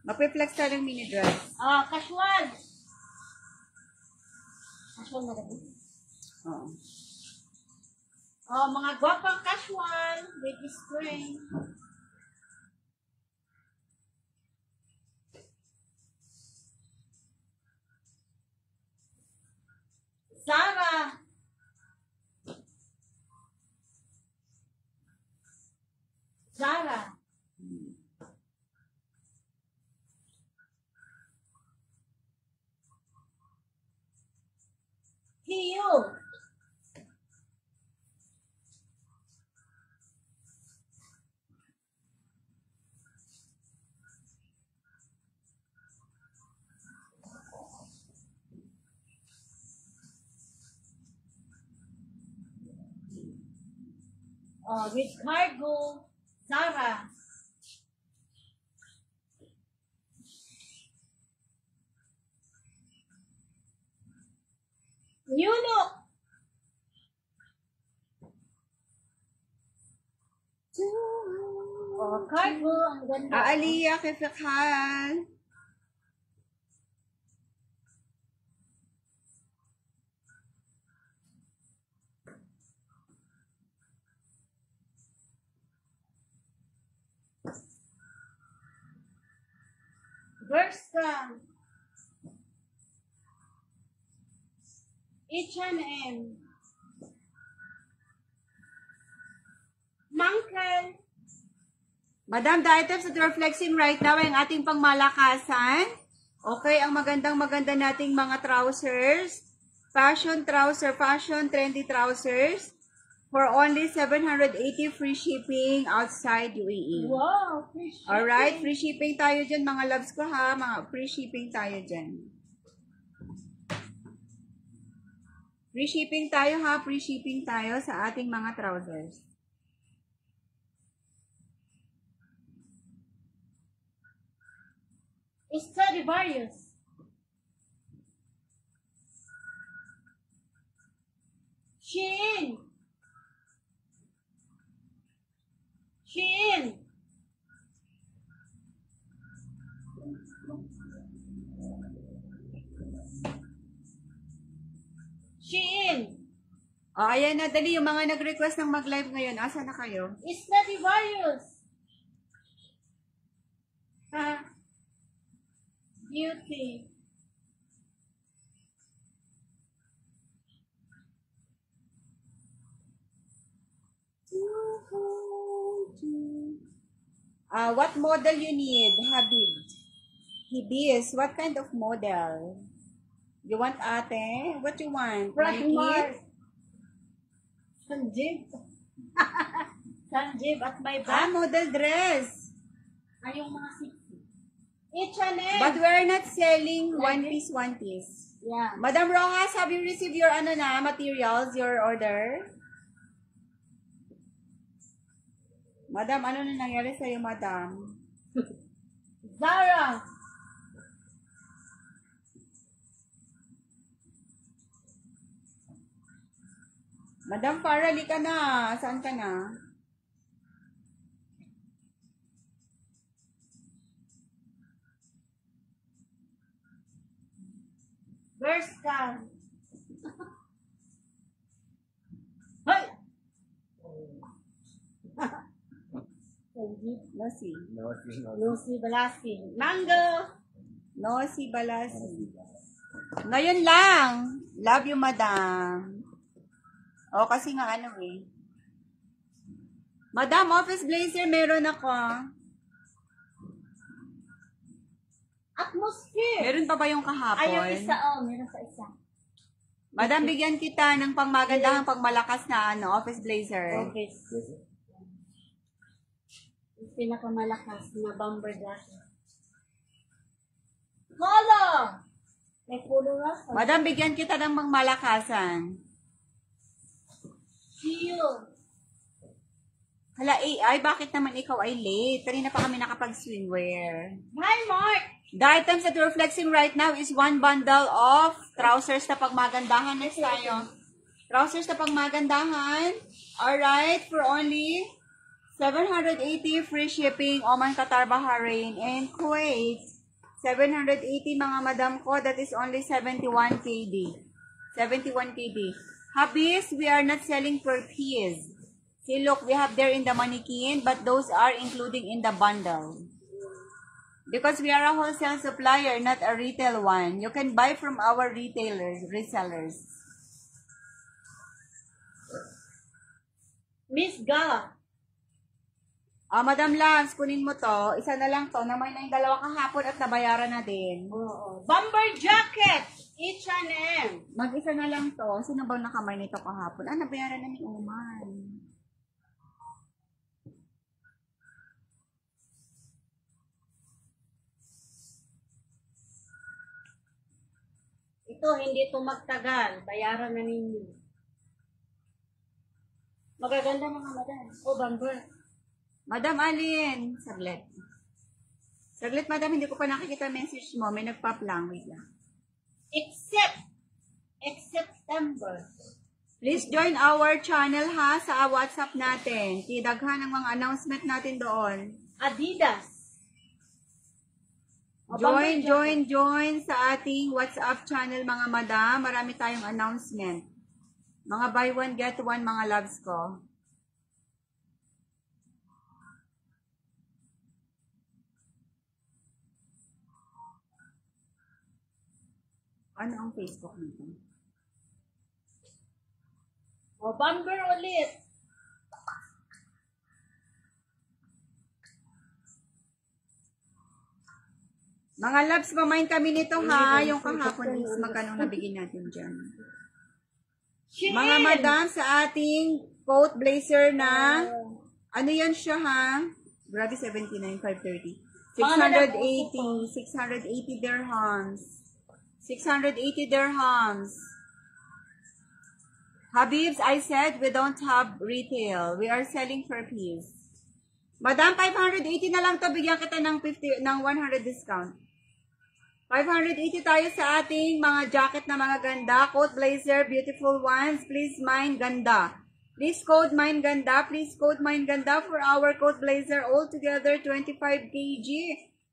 Mapiflex tayo ng mini-dress. Casual. Casual na rin. Oo. Mga gwapang casual with string. Zara. Zara. Hiyo. With cargo, Zara. New look. Cargo, ang ganda. Aliyah, Kefekhan. Bershka. H&M. Moncler. Madam, the items that we're flexing right now ay ang ating pangmalakasan. Okay, ang maganda nating mga trousers. Fashion trouser, fashion trendy trousers. For only 780 free shipping outside UAE. Wow, fish. Alright, free shipping tayo dyan mga loves ko ha. Mga free shipping tayo dyan. Free shipping tayo ha, free shipping tayo sa ating mga trousers. Stradivarius. Shein. Shein. Shein. O, ayan na, dali. Yung mga nag-request ng mag-live ngayon, asa na kayo? Stradivarius. Ha? Beauty. What model you need, Habib? Hibis, what kind of model? You want ate? What you want? Frank Mars. Nike? Sanjib. Sanjib at my back. Model dress. Ay, yung mga 60. H&M. But we're not selling one piece. Yeah. Madam Rojas, have you received your materials, your order? Madam, ano na nangyari sa'yo, madam? Zara. Madam Farah, ka na. Saan ka na? Bershka. Hoy! Sanjib. Nosi. Lucy Balasi. Mango. Nosi Balasi. Ngayon lang. Love you, madam. O, kasi nga ano eh. Madam, office blazer, meron ako. Atmosphere. Meron pa ba yung kahapon? Ay, yung isa. Oh, meron sa isa. Madam, bigyan kita ng pangmagandahang pangmalakas na office blazer. Okay. Yung pinakamalakas na bomber jacket. Polo! May polo na. Madam, bigyan kita ng pangmalakasan. Shield. Hala, AI, bakit naman ikaw ay late? Kanina pa kami nakapag-swimwear. Hi, Mark! The items that we're flexing right now is one bundle of trousers na pagmagandahan. Next tayo. Trousers na pagmagandahan. Alright, for only 780 free shipping. Oman, Qatar, Bahrain, and Kuwait. 780 mga madam ko. That is only 71 KD. 71 KD. Habis, we are not selling per piece. See, look, we have there in the mannequin, but those are including in the bundle. Because we are a wholesale supplier, not a retail one. You can buy from our retailers, resellers. Miss Ga. Madam Lance, kunin mo to. Isa na lang to. Naman na yung dalawa kahapon at nabayaran na din. Oo. Bomber jacket. H&M. Mag-isa na lang to. Sino bang nakamay nito kahapon? Nabayaran na ni Oman. Ito, hindi ito magtagal. Bayaran na ninyo. Magaganda mga madam. Bomber. Madam Alin, saglit. Saglit, madam, hindi ko pa nakikita message mo. May nagpop lang. Wait lang. Except September. Please join our channel ha sa WhatsApp natin. Tidaghan ang mga announcement natin doon. Adidas. Join sa ating WhatsApp channel mga madam. Marami tayong announcement. Mga buy one, get one mga loves ko. Ano ang Facebook nito? Bomber ulit. Mga loves, kumain kami nito ha. Yung kahapon is magkano nabigyan natin dyan. Mga madam, sa ating coat blazer na, ano yan siya ha? Grabe, 79, 530. 680 dirhams. 680 dirhams. Habibs, I said we don't have retail. We are selling per piece. Madam, 580 na lang to. Bigyan kita ng 100 discount. 580 tayo sa ating mga jacket na mga ganda. Coat blazer, beautiful ones. Please mind ganda. Please code mind ganda. Please code mind ganda for our coat blazer. All together, 25 kg.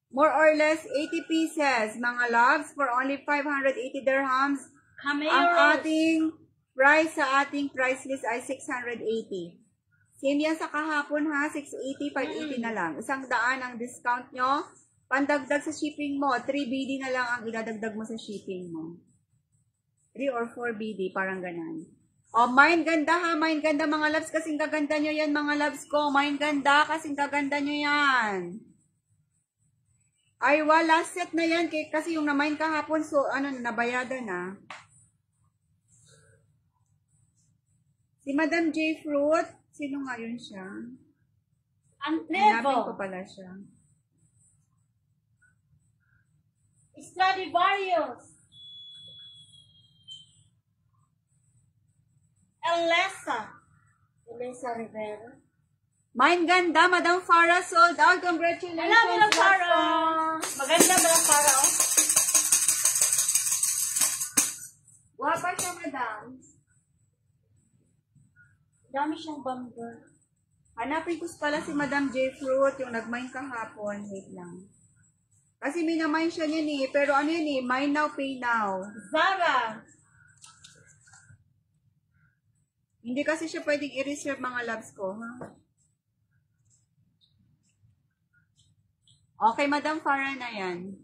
More or less, 80 pieces. Mga loves, for only 580 dirhams. Cameo. Ang ating price sa ating price list ay 680. Same yan sa kahapon ha, 680, 580 na lang. 100 ang discount nyo. Pandagdag sa shipping mo, 3 BD na lang ang idadagdag mo sa shipping mo. 3 or 4 BD, parang ganan. O, mind ganda ha, mind ganda mga loves, kasing gaganda nyo yan mga loves ko. Mind ganda, kasing gaganda nyo yan. Ay, last set na yan, kasi yung na-mind kahapon, so, nabayada na. Si Madam J. Fruit, sino nga yun siya? Hanapin ko pala siya. Stradivarius. Elisa Rivera. Mind ganda, Madam Farah sold out. Congratulations. Hello, Madam Farah. Maganda, Madam Farah, oh. Wapa siya, Madam. Dami siyang bumper. Hanapin ko pala si Madam J. Fruit, yung nag-mine kahapon. Wait lang. Kasi minamine siya niyan eh. Pero ano yun eh, mine now, pay now. Zara. Hindi kasi siya pwedeng i-reserve mga loves ko, ha? Okay, Madam Farah na yan.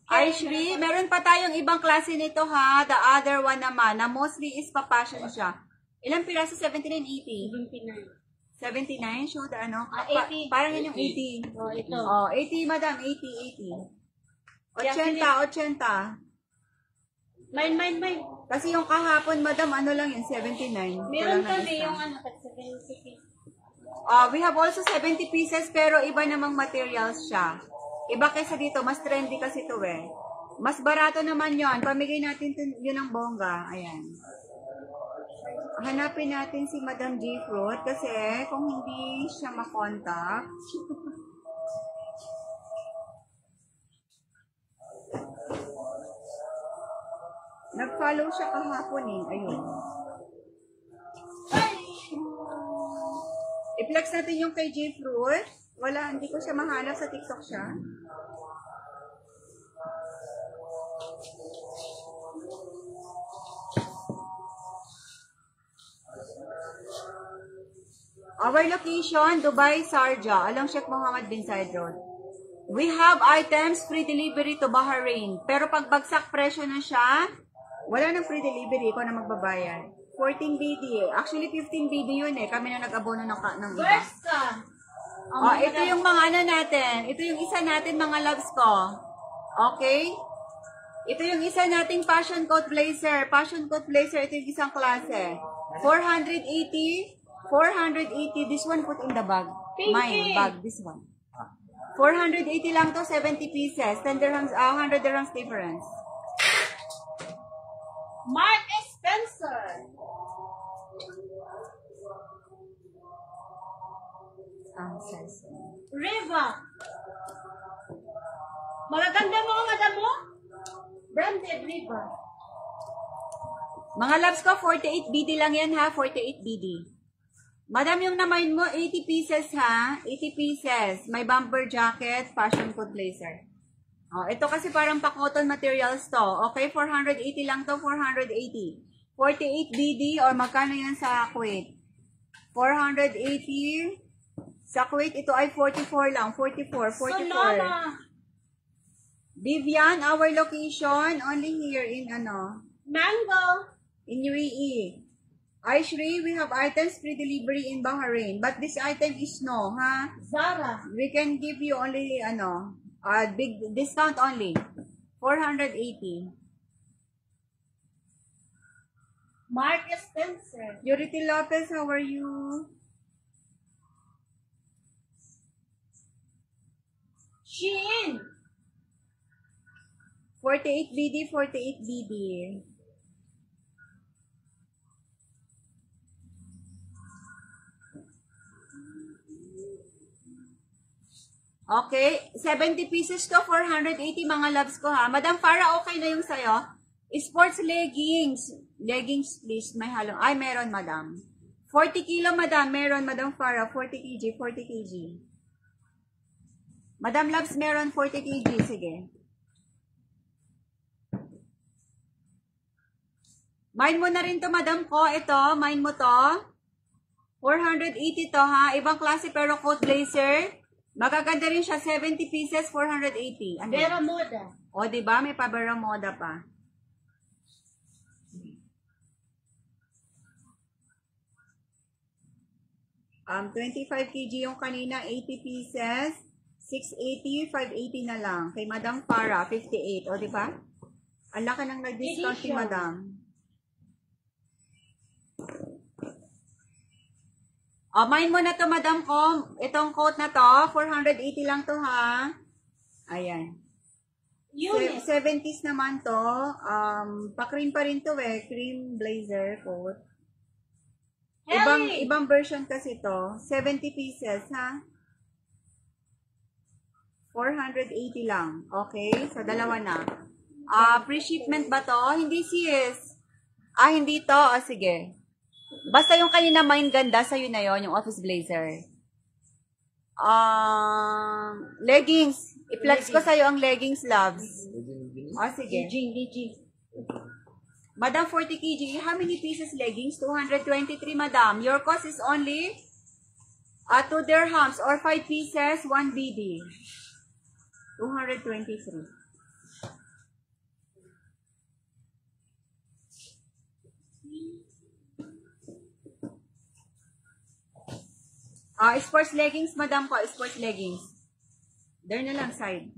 Ay, Shri, meron pa tayong ibang klase nito, ha? The other one naman, na mostly is pa-fashion siya. Ilang piraso? 79, 80? 79. 79? Show the ano? 80. Parang yun yung 80. Oh, ito. Oh, 80, Madam. 80, 80. 80, 80. Mine. Kasi yung kahapon, Madam, ano lang yun? 79. Meron kami yung ano, 70. We have also 70 pieces, pero iba namang materials siya. Iba kaysa dito, mas trendy kasi ito eh. Mas barato naman yon. Pamigay natin yun ng bongga. Ayan. Hanapin natin si Madam J. Fruit kasi kung hindi siya makontak, nag-follow siya kahapon eh. Ayun. I-flex natin yung kay J. Fruit. Wala, hindi ko siya mahanap sa TikTok siya. Our location, Dubai, Sharjah, along Sheikh Mohammed bin Zayed Road. We have items free delivery to Bahrain. Pero pag bagsak presyo na siya, wala nang free delivery, ikaw na magbabayad. 14 BD. Actually, 15 BD yun eh. Kami na nag-abono ng iba. Ito yung mga ano natin. Ito yung isa natin mga loves ko. Okay? Ito yung isa nating passion coat blazer. Passion coat blazer, ito yung isang klase. 480. 480. This one put in the bag. Mine bag. This one. 480 lang to. 70 pieces. 10 dirhams, 100 dirhams difference. Mark Spencer. Riva. Magaganda mga madam mo? Branded Riva. Mga loves ko, 48 BD lang yan ha. 48 BD. Madam, yung naman mo, 80 pieces ha. 80 pieces. May bumper jacket, fashion coat blazer. Ito kasi parang pa-cotton materials to. Okay, 480 lang to, 480. 48 BD or magkano yan sa Kuwait? 480. Sa Kuwait, ito ay 44 lang. 44, 44. Sonoma. Vivian, our location, only here in Mango. in UAE. Aishri, we have items free delivery in Bahrain. But this item is no, ha? Zara. We can give you only, big discount only. 480. Mark Spencer. Purity Lopez, how are you? Shein. 48 BD, 48 BD. Okay, 70 pieces to, 480 mga loves ko ha. Madam Farah, okay na yung sayo? Sports leggings. Leggings, please. May halong. Ay, meron, madam. 40 kilo, madam. Meron, Madam Farah. 40 kg, 40 kg. Madam Loves, meron 40 kg. Sige. Mine mo na rin to, madam ko. Ito, mine mo to. 480 to, ha? Ibang klase pero coat blazer. Magaganda rin siya, 70 pieces, 480. Ano? Vera Moda. O, diba? May pa-Vera Moda pa. Um, 25 kg yung kanina, 80 pieces. 680, 580 na lang. Kay Madam Farah, 58. O, diba? Ang laki ng nag-discount si Madam. O, mine mo na to, Madam ko. Itong coat na to, 480 lang to, ha? Ayan. Unit. 70s naman to. Pa-cream pa rin to, eh. Cream blazer coat. Ibang version kasi to. 70 pieces, ha? 480 lang. Okay? So, dalawa na. Free shipment ba to? Hindi sis. Hindi to. Sige. Basta yung kanina mine ganda, sa'yo na yon yung office blazer. Leggings. I-flex ko sa'yo ang leggings, loves. Sige. Legging. Madam, 40 kg. How many pieces leggings? 223, madam. Your cost is only 2 dirhams or 5 pieces, 1 BD. 223. Sports leggings, madam ko. Sports leggings. There na lang, side.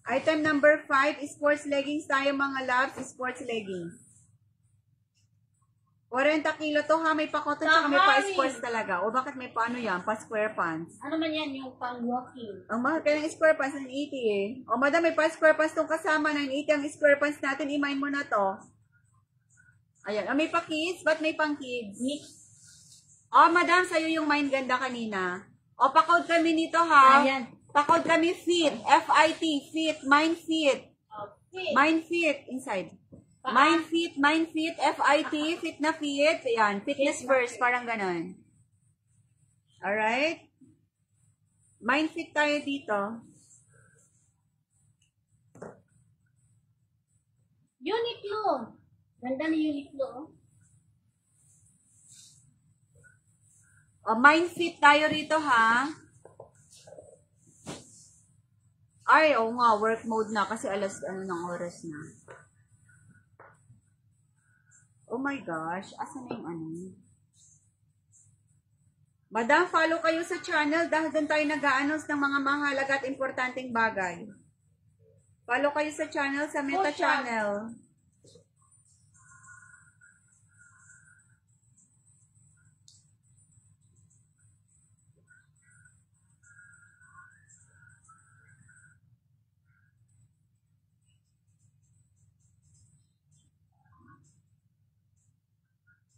Item number 5, sports leggings tayo mga loves, sports leggings. 40 kilo to ha, may pa-cotton tsaka may pa-sports talaga. O bakit may paano yan? Pa-square pants. Ano man yan yung pang-walking? Ang mahal kaya ng square pants, 980 eh. O madam, may pa-square pants tong kasama, 980 ang square pants natin, i-mine mo na to. Ayan, may pa-kids, ba't may pang-kids? Madam, sa'yo yung mine ganda kanina. Pa-code kami nito ha. Ayan. Pa-code kami fit, F-I-T, fit, mine fit. Fit. Mine fit, inside. Mine fit, F-I-T, fit na fit. Ayan, fitness first, parang ganon. Alright? Mine fit tayo dito. Uniqlo. Ganda ni Uniqlo. Mine fit tayo rito ha. Ay, oo nga, work mode na kasi alas ng oras na. Oh my gosh, asan na yung Madam, follow kayo sa channel dahil doon tayo nag-a-announce ng mga mahalaga at importanteng bagay. Follow kayo sa channel, sa Meta channel.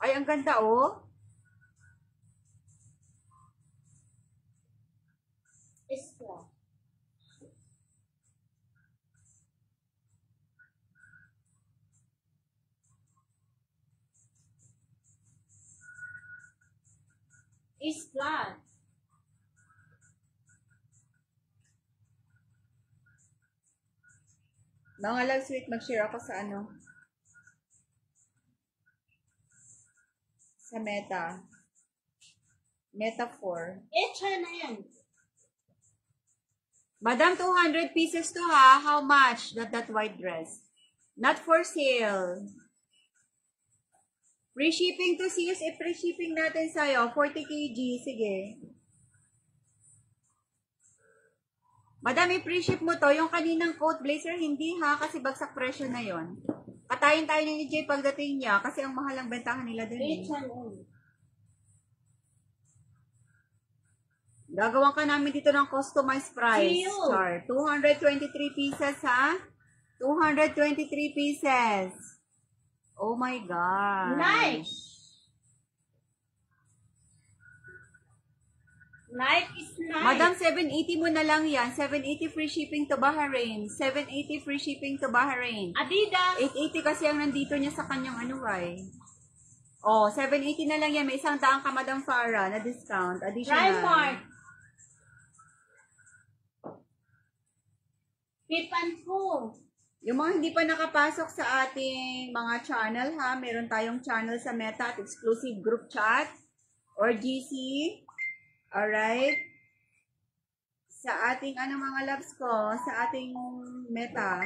Ay, ang ganda oh. Isla. Isla. Mga love sweet, mag-share ako sa sa Meta. Meta 4. China yan. Madam, 200 pieces to ha. How much? That white dress. Not for sale. Free shipping to sis. Free shipping natin sa'yo. 40 kg. Sige. Madam, i-free ship mo to. Yung kaninang coat blazer, hindi ha. Kasi bagsak presyo na yon. Katayin tayo ni Jay pagdating niya. Kasi ang mahal ang bentahan nila dun eh. Gagawan ka namin dito ng customized price. Char. 223 pieces, ha? 223 pieces. Oh my God. Nice. Night is night. Madam, 780 mo na lang yan. 780 free shipping to Bahrain. 780 free shipping to Bahrain. Adidas. 880 kasi ang nandito niya sa kanyang ano ay. Oh, 780 na lang yan. May 100 ka, Madam Farah, na discount. Additional. Primark. Pip and Poo. Yung mga hindi pa nakapasok sa ating mga channel ha, meron tayong channel sa Meta at exclusive group chat or GC. Alright? Sa ating mga loves ko, sa ating Meta.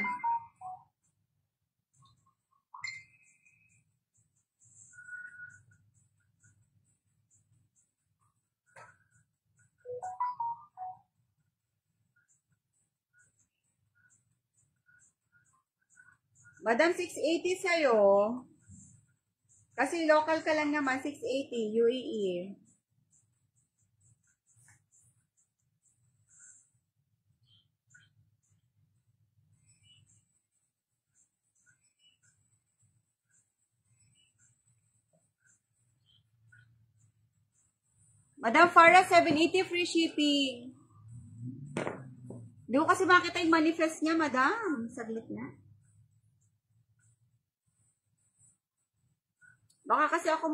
Madam, 680 sa'yo. Kasi local ka lang naman, 680, UAE. Madam Farah, 780 free shipping. Di ko kasi makita yung manifest niya, madam. Saglit na. Baka kasi ako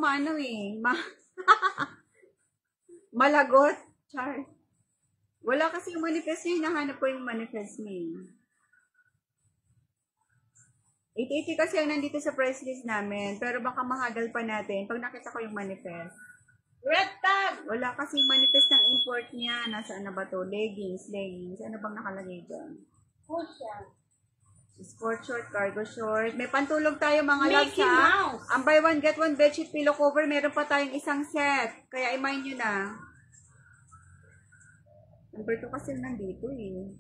malagot. Char. Wala kasi yung manifest niya. Hinahanap ko yung manifest niya. 880 kasi ang nandito sa price list namin. Pero baka mahagal pa natin pag nakita ko yung manifest. Red tag. Wala kasi yung manifest ng import niya. Nasaan na ba to? Leggings. Ano bang nakalagay dyan? Pusha. Sport short, cargo short. May pantulog tayo mga loves Mickey ha. Mouse. Ang buy one get one bedsheet pillow cover, meron pa tayong isang set. Kaya i-mind nyo na. Number 2 kasi nandito eh.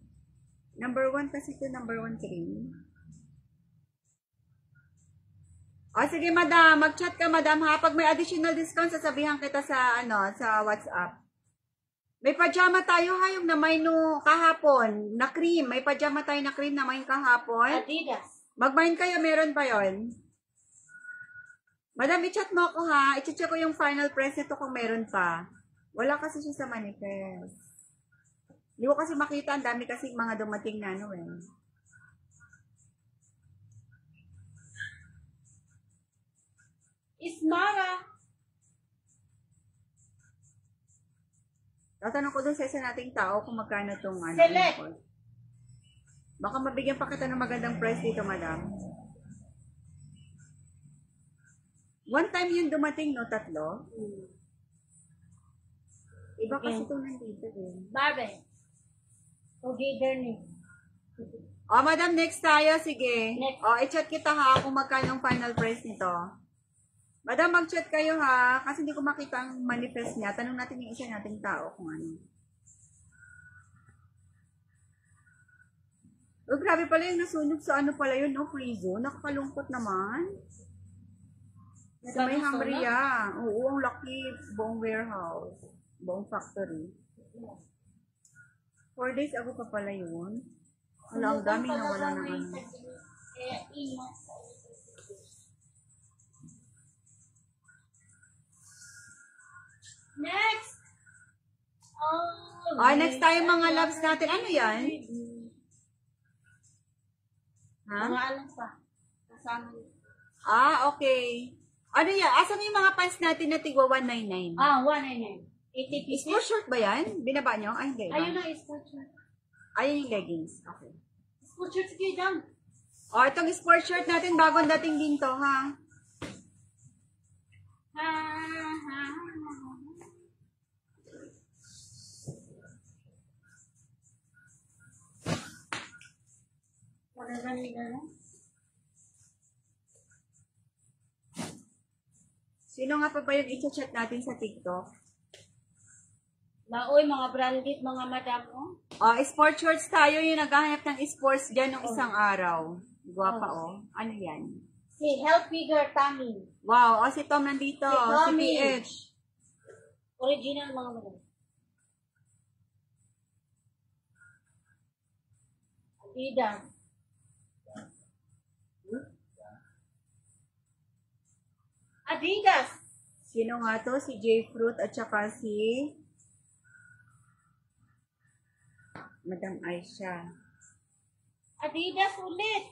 Number 1 kasi ito, number 1 3. O sige madam, mag-chat ka madam ha. Pag may additional discount, sasabihan kita sa sa WhatsApp. May pajama tayo ha, yung namay no kahapon, na cream. May pajama tayo na cream namay kahapon. Adidas. Mag-mind kayo, meron pa yon. Madam, i-chat mo ako ha. I-check ko yung final price nito kung meron pa. Wala kasi siya sa manifest. Hindi ko kasi makita, ang dami kasi mga dumating na Ismara. Tatanong ko dun sa isa nating tao kung magkano itong Select. import. Baka mabigyan pa kita ng magandang price dito, madam. One time yung dumating, no? 3. Iba kasi itong nandito din. Barbie. Together ni. O, madam, next tayo. Sige. Next. O, i-chat kita ha kung magkano ang final price nito. Madam, mag-chat kayo ha. Kasi hindi ko makita ang manifest niya. Tanong natin yung isa nating tao kung ano. Oh, grabe pala yung nasunog sa pala yun, no? Free zone. Nakakalungkot naman. Sa may Hambria. Oo, ang laki. Buong warehouse. Buong factory. 4 days ago pa pala yun. Wala, ang dami na wala ng ano. Next. Oh, next tayo mga loves natin. Ano yan? Ha? Mga alam pa. Kasama. Okay. Ano yan? Asan yung mga pants natin na tigwa 199? 199. 80 pieces. Sport short ba yan? Binaba nyo? Ay, hindi. Ayun na, sport shirt. Ayun yung leggings. Okay. Sport shirt, sige, down. Itong sport shirt natin, bagong dating din to, ha? Sino nga pa ba yung i-chat natin sa TikTok? Maoy, mga branded, mga madam, Sport shorts tayo yung naghahanap ng sports dyan ng isang araw. Guwapa, Ano yan? Si Health Figure Tommy. Wow, si Tom nandito. Si Tommy. PH. Original, mga madam. Adidas. Adidas. Sino nga to? Si J. Fruit at saka si Madam Aisha. Adidas ulit.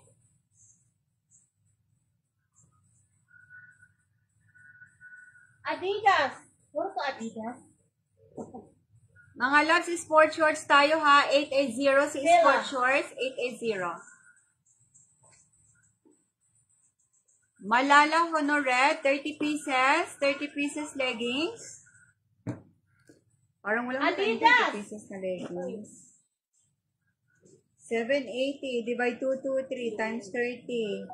Adidas. Puro to Adidas. Mga loves, sport shorts tayo ha. 880 si Bella. sport shorts. 880. Malala Honoret, 30 pieces. 30 pieces leggings. Parang wala mo tayong Adidas. 30 pieces na leggings. 780 divide 223 times 30.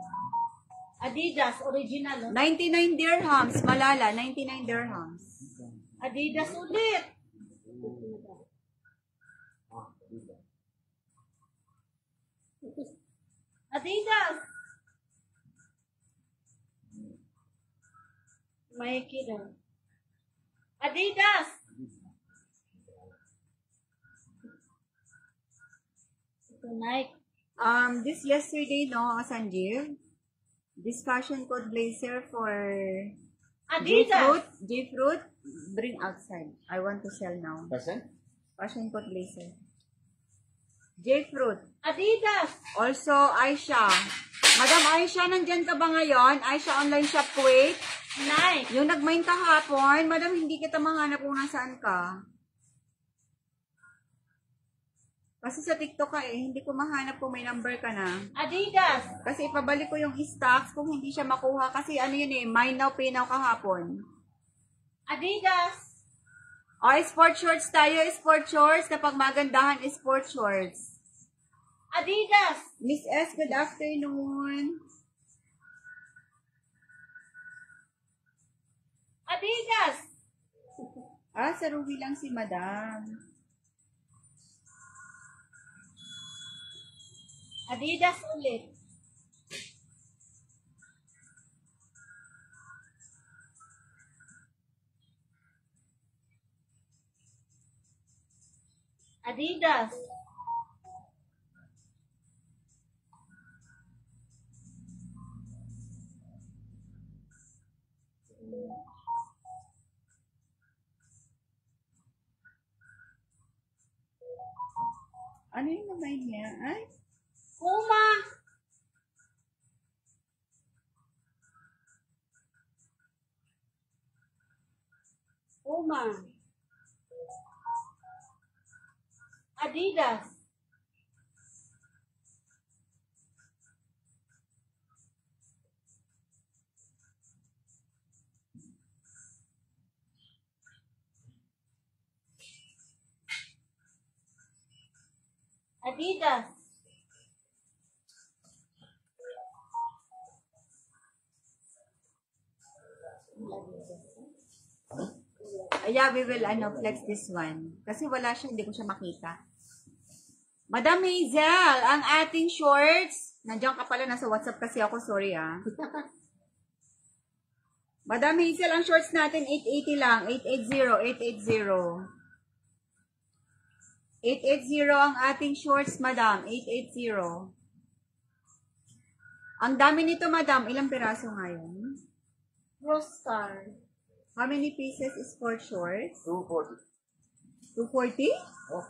Adidas original. Oh. 99 dirhams. Malala, 99 dirhams. Adidas ulit. Adidas. May kida. Adidas. Ito Nike. This yesterday, no, Sanjeev? This fashion code blazer for Adidas. J-Fruit, bring outside. I want to sell now. Percent? Fashion code blazer. J-Fruit. Adidas. Also, Aisha. Madam Aisha, nandyan ka ba ngayon? Aisha Online Shop Kuwait. Nike. Yung nag-mine kahapon, madam, hindi kita mahanap kung nasaan ka. Kasi sa TikTok ka hindi ko mahanap kung may number ka na. Adidas. Kasi ipabalik ko yung stocks kung hindi siya makuha. Kasi ano yun mine now, pay now kahapon. Adidas. O, sport shorts tayo, sport shorts. Kapag magandahan, sport shorts. Adidas. Miss S, good afternoon. Adidas. Sa Ruby lang si madam. Adidas ulit. Adidas. Ano yung naman niya? Ay, Puma. Puma. Adidas. Adidas. yeah, we will flex this one. Kasi wala siya, hindi ko siya makita. Madam Hazel, ang ating shorts. Nandiyan ka pala, nasa WhatsApp kasi ako, sorry Madam Hazel, ang shorts natin, 880 lang. 880, 880. 880 ang ating shorts, madam. 880. Ang dami nito, madam. Ilang piraso ngayon? Rostar. How many pieces is for shorts? 240. 240? Oh.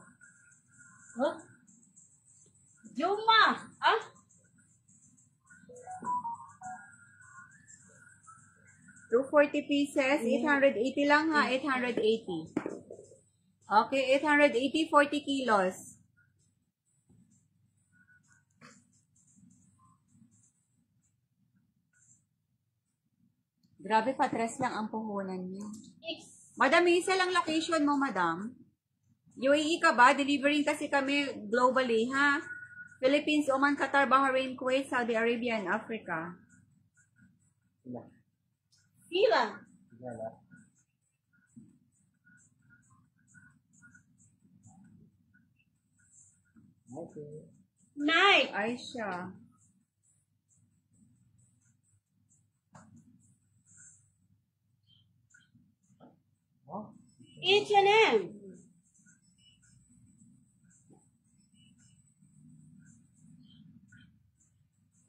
Huh? Juma. Ah? 240 pieces. 880 lang ha. 880. Okay, 880, 40 kilos. Grabe, patres lang ang puhunan niya. Madam Hazel, ang location mo, madam? UAE ka ba? Delivering kasi kami globally, ha? Philippines, Oman, Qatar, Bahrain, Kuwait, Saudi Arabia, and Africa. Sila. Okay. Nike. Aisha. Oh. H&M.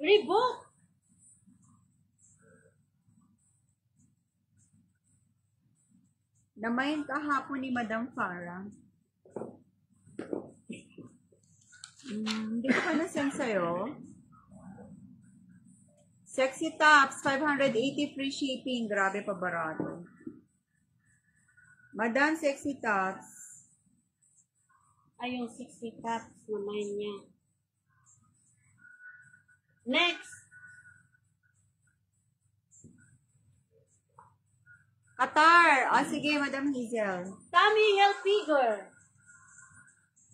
Reebok. Namayin kahapon ni Madam Farah. Hindi ko pa na-send sa'yo. Sexy tops, 580 free shipping. Grabe pa barato. Madam, sexy tops. Ay, yung 60 cups naman niya. Next. Qatar. Sige, Madam Hazel. Tommy Hilfiger.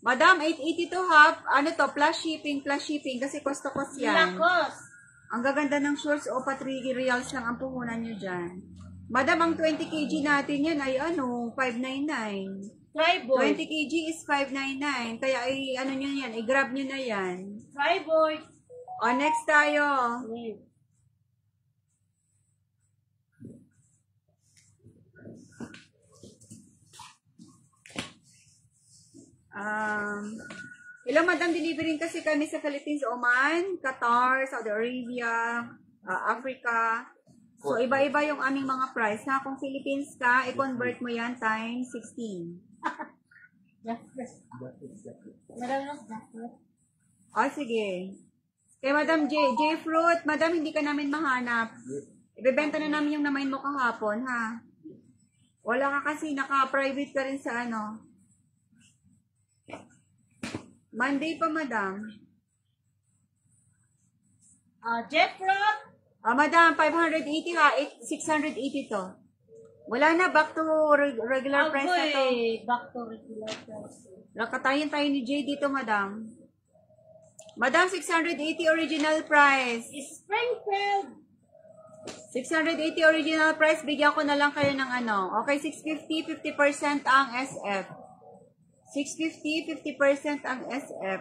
Madam, 880 to half. Ano to? Plus shipping. Kasi cost yan. Lacoste. Ang gaganda ng shorts o pa 3 reals lang ang puhunan nyo dyan. Madam, ang 20 kg natin yan ay 599. Flyboy. 20 kg is 599. Kaya ay nyo yan, i-grab nyo na yan. Flyboy. Next tayo. Hello, Madam, delivering kasi kami sa Philippines, Oman, Qatar, Saudi Arabia, Africa. So, iba-iba yung aming mga price. Kung Philippines ka, i-convert mo yan times 16. Sige. Kay Madam J Fruit, Madam, hindi ka namin mahanap. Ibebenta na namin yung namain mo kahapon, ha? Wala ka kasi, naka-private ka rin sa Monday pa, Madam. Jeffrot. Madam, 580 ha. 680 to. Wala na, back to regular price na to. Back to regular price. Nakatayin tayo ni Jay dito, Madam. Madam, 680 original price. Springfield. 680 original price. Bigyan ko na lang kayo ng Okay, 650, 50% ang SF. 650, 50% ang SF.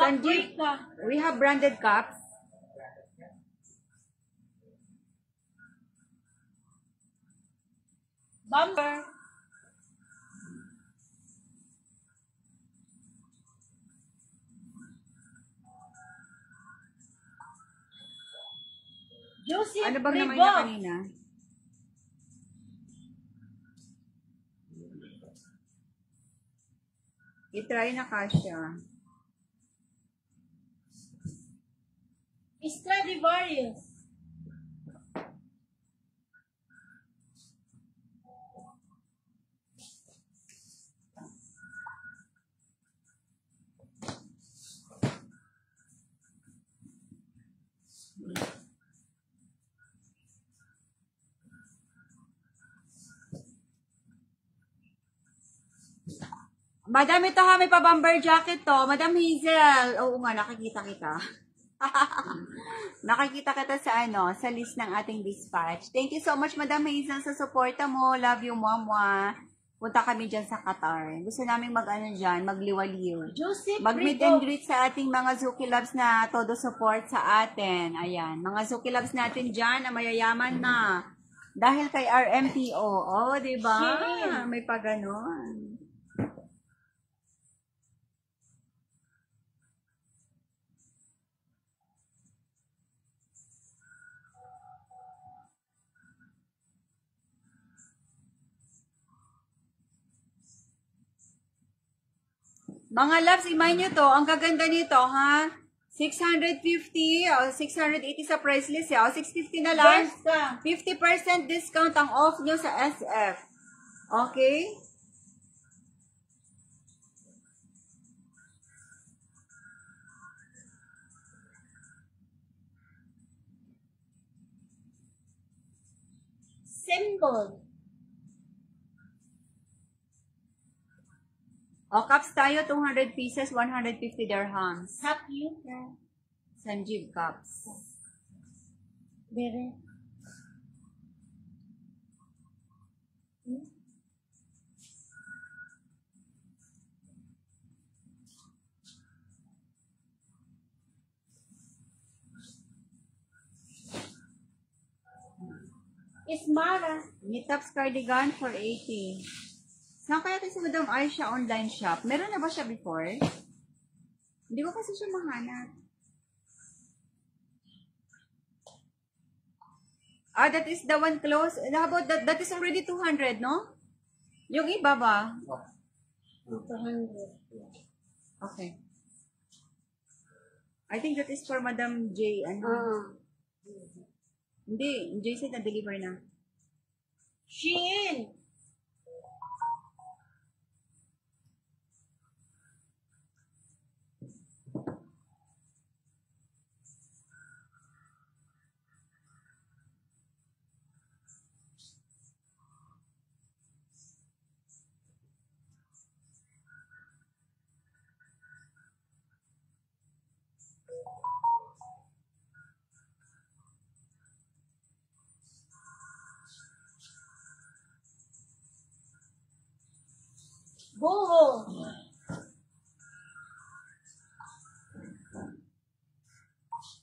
Sanjeev, we have branded cups. Bumper. Juicy Ano bang naman Reebok. na kanina? I-try na kasya. Stradivarius. Madam, ito ha, may pa-bomber jacket to. Madam Hazel. Oo nga, nakikita kita. Nakikita kita sa sa list ng ating dispatch. Thank you so much, Madam Hazel, sa suporta mo. Love you, Mama. Punta kami dyan sa Qatar. Gusto namin dyan, magliwaliw. Mag-meet and greet sa ating mga Zuki Loves na todo support sa atin. Ayan, mga Zuki Loves natin dyan na mayayaman na. Dahil kay RMPO. Oh, diba? May pa ganon. Mga loves, imay nyo to. Ang gaganda nito, ha? 650 o 680 sa price list, o 650 na lang. 50% discount ang off nyo sa SF. Okay? Symbol. Cups tayo, 200 pieces, 150 dirhams. Cup you can. Sanjeev cups. Bere. Ismara. Knit-ups cardigan for 80. Saan kaya kasi Madam Aisha online shop? Meron na ba siya before? Hindi ko kasi siya mahanap. That is the one close. How about that? That is already 200, no? Yung iba ba? 200. Okay. I think that is for Madam J. Ano? Hindi, J said na-deliver na. Shein. Buho.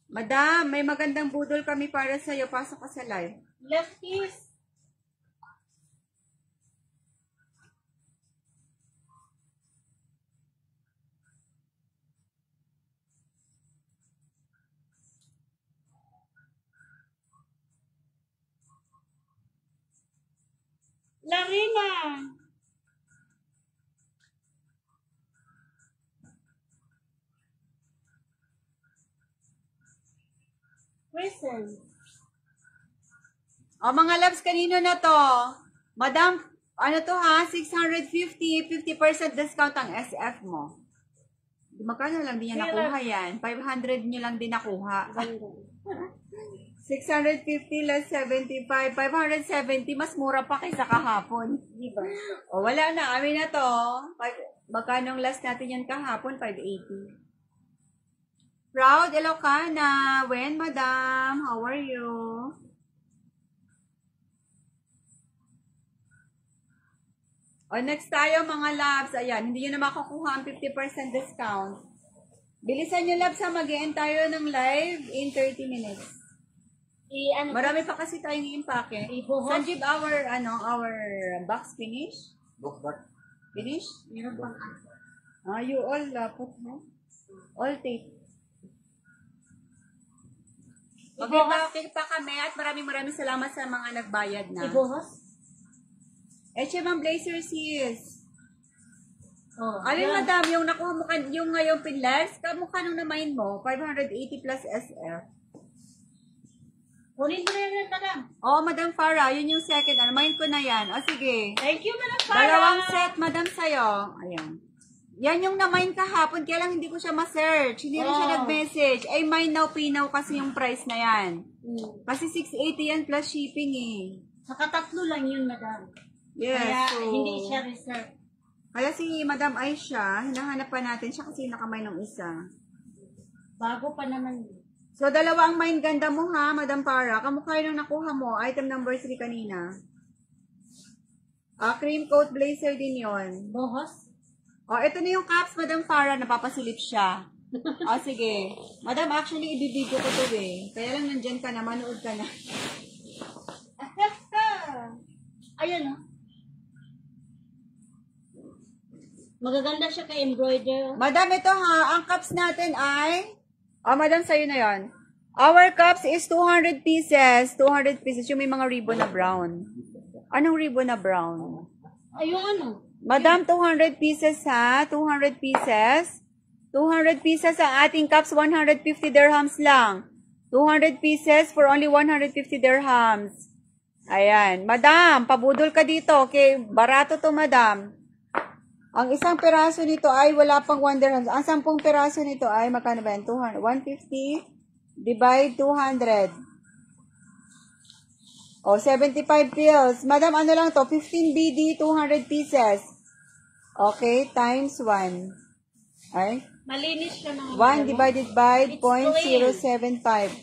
Madam, may magandang budol kami para sa'yo. Pasok ka sa live. Lefties. Larina. Prison. O, mga loves, kanino na to? Madam, ano to ha? 650, 50% discount ang SF mo. Magkano lang din niya nakuha yan? 500 niyo lang din nakuha. 650 less 75, 570, mas mura pa kaysa kahapon. Diba? O, wala na. Amin na to. Magkano last natin yan kahapon? 580. Proud Ilocana. When, madam? How are you? O, next tayo, mga labs. Ayan, hindi nyo na makukuha ang 50% discount. Bilisan nyo, labs, ha. Mag-e-end tayo ng live in 30 minutes. Ano? Marami pa kasi tayong i-impake. Ibuhos? Sanjib, our box finish? Book back. Finish? Meron pang You all put, no? All tape. Mag-impake pa kami at maraming salamat sa mga nagbayad na. Ibuhos? H&M Blazer sis. Oh, Alin, yan. madam, yung nakuha mo yung ngayong pinless, kamukha nung namain mo, 580 plus SF. Kunin mo na yan, madam. Oh, Madam Farah, yun yung second. Ano, main ko na yan. O, sige. Thank you, Madam Farah. Dalawang set, madam, sa'yo. Ayan. Yan yung na-mine kahapon, kaya lang hindi ko siya ma-search. Hindi rin siya nag-message. Ay, mine now, pay now kasi yung price na yan. Kasi 680 yan plus shipping eh. Saka tatlo lang yun, madam. Yes, Kaya so... hindi siya reserve. Kaya si Madam Aisha, hinahanap pa natin siya kasi nakamay ng isa. Bago pa naman yun. So, dalawa ang mine ganda mo ha, Madam Farah. Kamukha yun ang nakuha mo. Item number 3 kanina. Cream coat blazer din yon. Buhos? O, ito na yung caps, Madam Farah. Napapasilip siya. O, sige. Madam, actually, ibibidyo ko to eh. Kaya lang nandyan ka na, manood ka na. Ayan, oh. Magaganda siya kay embroider. Madam, ito ha, ang cups natin ay... Madam, sa'yo na yon. Our cups is 200 pieces. 200 pieces. Yung may mga ribbon na brown. Anong ribbon na brown? Ay, yung ano? Madam, 200 pieces ha. 200 pieces. 200 pieces ang ating cups. 150 dirhams lang. 200 pieces for only 150 dirhams. Ayan. Madam, pabudol ka dito. Okay, barato to, madam. Ang isang peraso nito ay wala pang 1 dirham. Ang 10 peraso nito ay magkano ba yan? 200. 150 divide 200. O, 75 pills. Madam, ano lang to? 15 BD, 200 pieces. Okay, times 1. Ay? Malinis siya mga 1 divided by It's 0.075.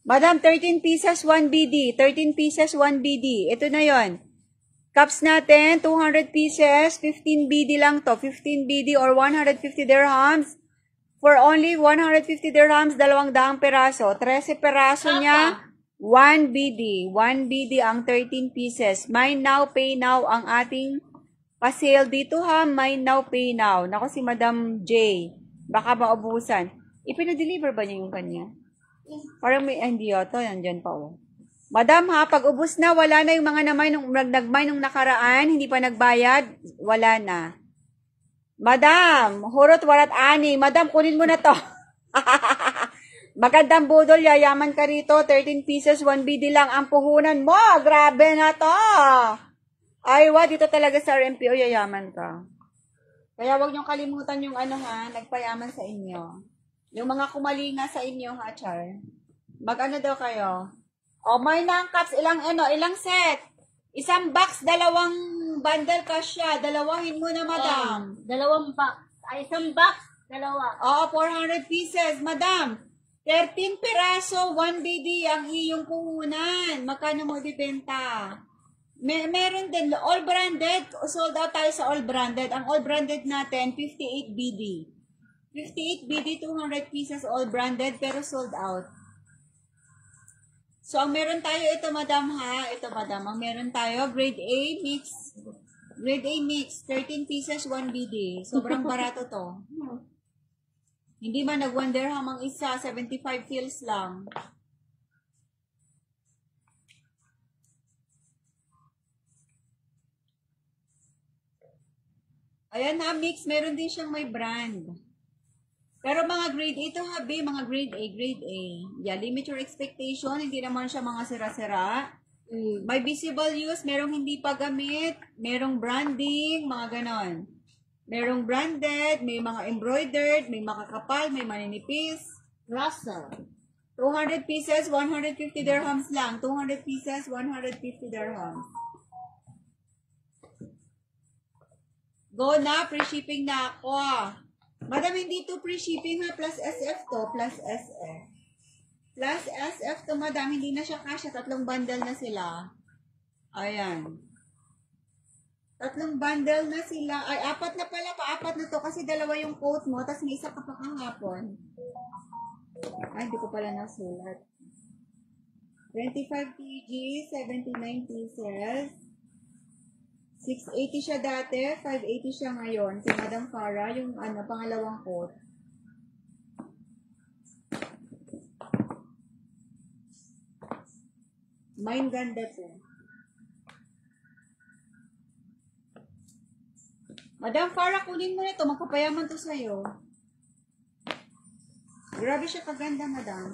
Madam, 13 pieces, 1 BD. 13 pieces, 1 BD. Ito na yon. Cups natin, 200 pieces, 15 BD lang to. 15 BD or 150 dirhams. For only 150 dirhams, 200 peraso. 13 peraso niya, 1 BD. 1 BD ang 13 pieces. Mine now, pay now ang ating pa-sale dito ha. Mine now, pay now. Nako si Madam J. Baka maubusan. Ipinadeliver ba niya yung kanya? Parang may, hindi yata. Nandyan pa oh. Madam ha, pag ubos na, wala na yung mga nag-mine nung nakaraan, hindi pa nagbayad, wala na. Madam, hurot warat ani. Madam, kunin mo na to. Magandang budol, yayaman ka rito. 13 pieces, 1 BD lang ang puhunan mo. Grabe na to. Ay, dito talaga sa RMPO, yayaman ka. Kaya wag niyong kalimutan yung nagpayaman sa inyo. Yung mga kumalinga sa inyo, ha, Char. Mag-ano daw kayo? O, may nangkaps, ilang set? Isang box, 2 bundle ka siya. Dalawahin mo na, madam. Dalawang box. Ay, isang box. Dalawa. Oo, 400 pieces, madam. 13 peraso, 1 BD ang iyong puhunan. Magkano mo bibenta? Meron din, all branded. Sold out tayo sa all branded. Ang all branded natin, 58 BD. 58 BD, 200 pieces all branded, pero sold out. So, ang meron tayo, ito madam ha. Ito madam, ang meron tayo, grade A mix. Grade A mix, 13 pieces, 1 BD. Sobrang barato to. Hindi man nag-1 dirham ang isa, 75 fills lang. Ayan na, mix. Meron din siyang may brand. Pero mga grade A to habi, mga grade A, grade A. Yeah, limit your expectation. Hindi naman siya mga sira-sira. May visible use, merong hindi pa gamit, merong branding, mga ganon. Merong branded, may mga embroidered, may makakapal, may maninipis. Russell. 200 pieces, 150 dirhams lang. 200 pieces, 150 dirhams. Go na, free shipping na ako. Madam, hindi to free shipping ha, plus SF to, plus SF. Plus SF to, madam, hindi na siya kasya, 3 bundle na sila. Ayan. 3 bundle na sila. Ay, 4 na pala, 4 na to, kasi 2 yung coat mo, tapos may isa ka pa kahapon. Ay, hindi ko pala nasulat. 25 kg, 79 pieces. 680 siya dati, 580 siya ngayon. Si Madam Farah, yung pangalawang coat. Mine ganda to. Madam Farah, kunin mo nito. Magpapayaman to sa'yo. Grabe siya kaganda, madam.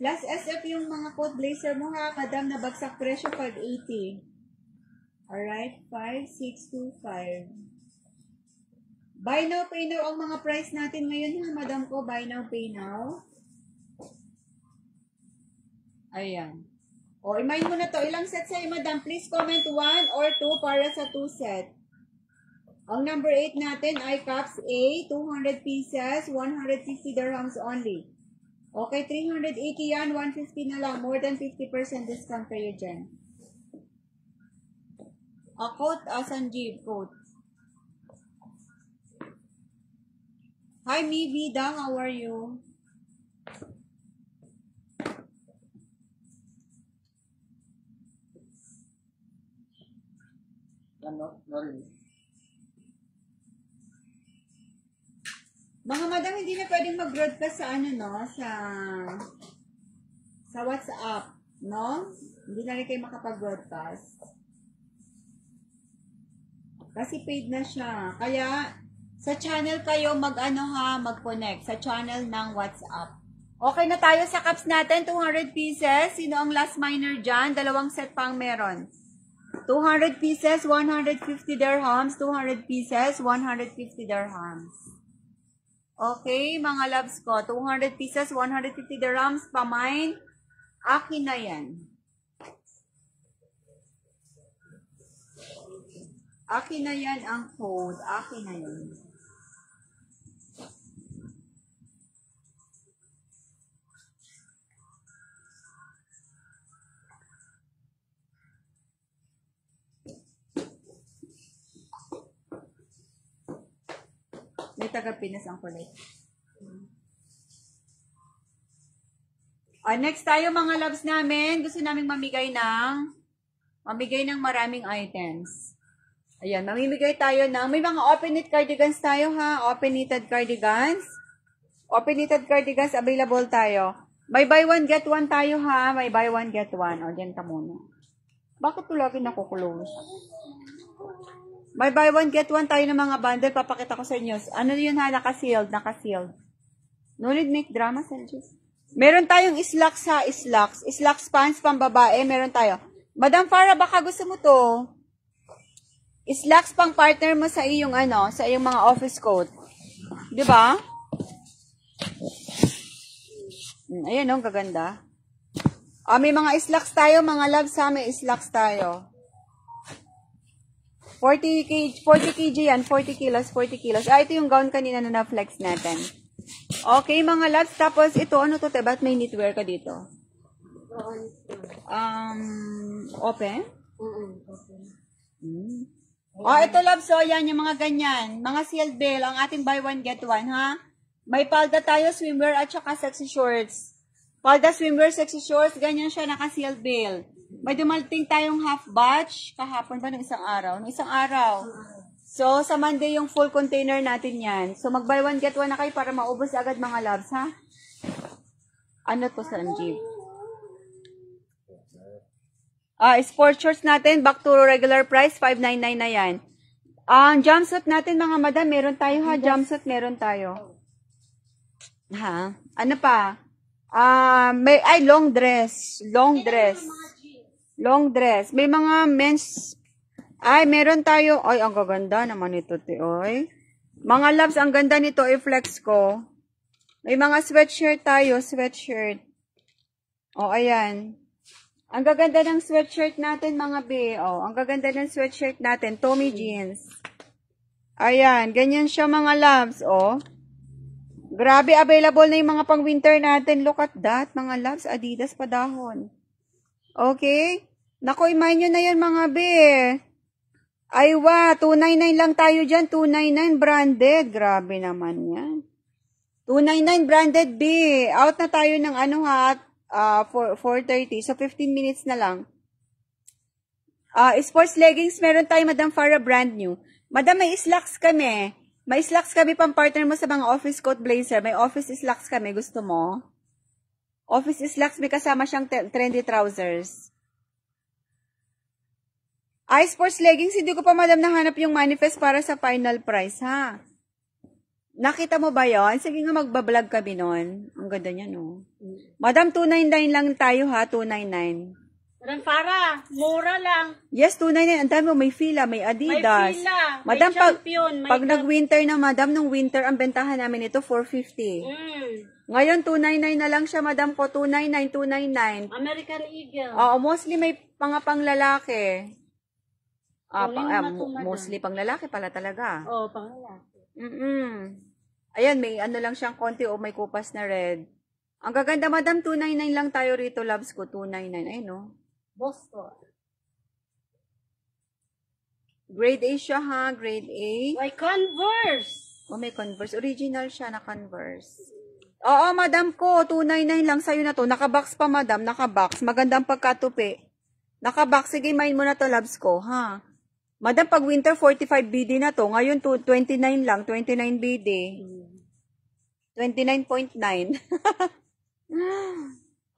Plus SF yung mga coat blazer mo ha, madam, na bagsak presyo 580. Alright, 5625. Buy now, pay now ang mga price natin ngayon ha, madam ko. Buy now, pay now. Ayan. O, i-mind mo na to. Ilang set sa'yo, madam? Please comment 1 or 2 para sa 2 set. Ang number 8 natin ay cups A, 200 pieces, 150 dirhams only. Okay, 380 yan, 150 na lang. More than 50% discount kayo dyan. A coat, Sanjeev, coat. Hi, Mi Vida, how are you? Mga madam, hindi na pwedeng mag-broadcast sa sa WhatsApp, no? Hindi na rin kayo makapag-broadcast. Kasi paid na siya. Kaya, sa channel kayo mag-connect. Sa channel ng WhatsApp. Okay na tayo sa cups natin, 200 pieces. Sino ang last miner dyan? 2 set pang meron. 200 pieces, 150 dirhams. 200 pieces, 150 dirhams. Okay, mga loves ko. 200 pieces, 150 dirhams. Pamain. Akin na yan. Akin na yan ang code. Akin na yan. May taga-Pinas ang kulit. Next tayo mga loves namin. Gusto namin mamigay ng maraming items. Ayan, mamimigay tayo ng, may mga open-knit cardigans tayo ha. Open-knitted cardigans. Open-knitted cardigans available tayo. May buy one get one tayo ha. May buy one get one. O, dyan ka muna. Bakit to lagi nakuklose? May buy one, get one tayo ng mga bundle. Papakita ko sa inyo. Ano yun ha? Naka-sealed. Naka-sealed. No need make drama, Sanjus. Meron tayong slacks ha. Slacks. Slacks pants pang babae. Meron tayo. Madam Farah, baka gusto mo to. Slacks pang partner mo sa iyong ano, sa iyong mga office coat. 'Di ba? Ayan, oh, gaganda. May mga slacks tayo, mga loves ha, may slacks tayo. 40 kg yan, 40 kilos. Ito yung gown kanina na na-flex natin. Okay, mga loves. Tapos, ito, ano to, ba't may knitwear ka dito? Open? Ito, loves, so, yan, yung mga ganyan. Mga sealed bill, ang ating buy one, get one, ha? May palda tayo, swimwear, at saka sexy shorts. Palda, swimwear, sexy shorts, ganyan siya, naka-sealed bill. May dumating tayong half batch, kahapon ba ng isang araw? Ng isang araw. So, sa Monday yung full container natin yan. So, mag-buy one, get one na kayo para maubos agad mga loves, ha? Ano to, Sanjeev? Sport shorts natin, back to regular price, $5.99 na yan. Ang jumpsuit natin, mga madam, meron tayo ha, jumpsuit, meron tayo. Ha? Ano pa? Long dress. May mga men's, meron tayo, ang gaganda naman ito, oy. Mga loves, ang ganda nito, i-flex ko. May mga sweatshirt tayo, ayan. Ang gaganda ng sweatshirt natin, mga be. Ang gaganda ng sweatshirt natin, Tommy jeans. Ayan, ganyan siya, mga loves, Grabe, available na yung mga pang-winter natin. Look at that, mga loves, Adidas pa dahon. Okay? Naku, imahin nyo na yan, mga be. Aywa, $299 lang tayo dyan. $299 branded. Grabe naman yan. $299 branded, B. Out na tayo ng 4:30. So, 15 minutes na lang. Sports leggings, meron tayo, Madam Farah, brand new. Madam, may slacks kami. May slacks kami pang partner mo sa mga office coat blazer. May office slacks kami. Gusto mo? Office slacks, may kasama siyang trendy trousers. Sports leggings, hindi ko pa, madam, nahanap yung manifest para sa final price, ha? Nakita mo ba yon? Sige nga, magbablog kami nun. Ang ganda niya, no? Madam, $299 lang tayo, ha? $299. Madam Farah, mura lang. Yes, $299. Ang dami mo, may Fila, may Adidas. May Fila, madam, may Champion. Pag nag-winter na, madam, nung winter, ang bentahan namin ito, $450. Ngayon, $299 na lang siya, madam ko. $299. American Eagle. Mostly may panglalaki. Mostly pang lalaki pala talaga. Pang lalaki. Ayan, may ano lang siyang konti may kupas na red. Ang gaganda, madam, $299 lang tayo rito, loves ko. $299. Ay, no? Boston. Grade A siya, ha? Grade A. May Converse. May Converse. Original siya na Converse. Oo, madam ko. $299 lang sa'yo na to. Nakabox pa, madam. Nakabox. Magandang pagkatupi. Nakabox. Sige, main mo na to, loves ko, ha? Madam, pag winter, 45 BD na to. Ngayon, 29 lang. 29 BD. 29.9.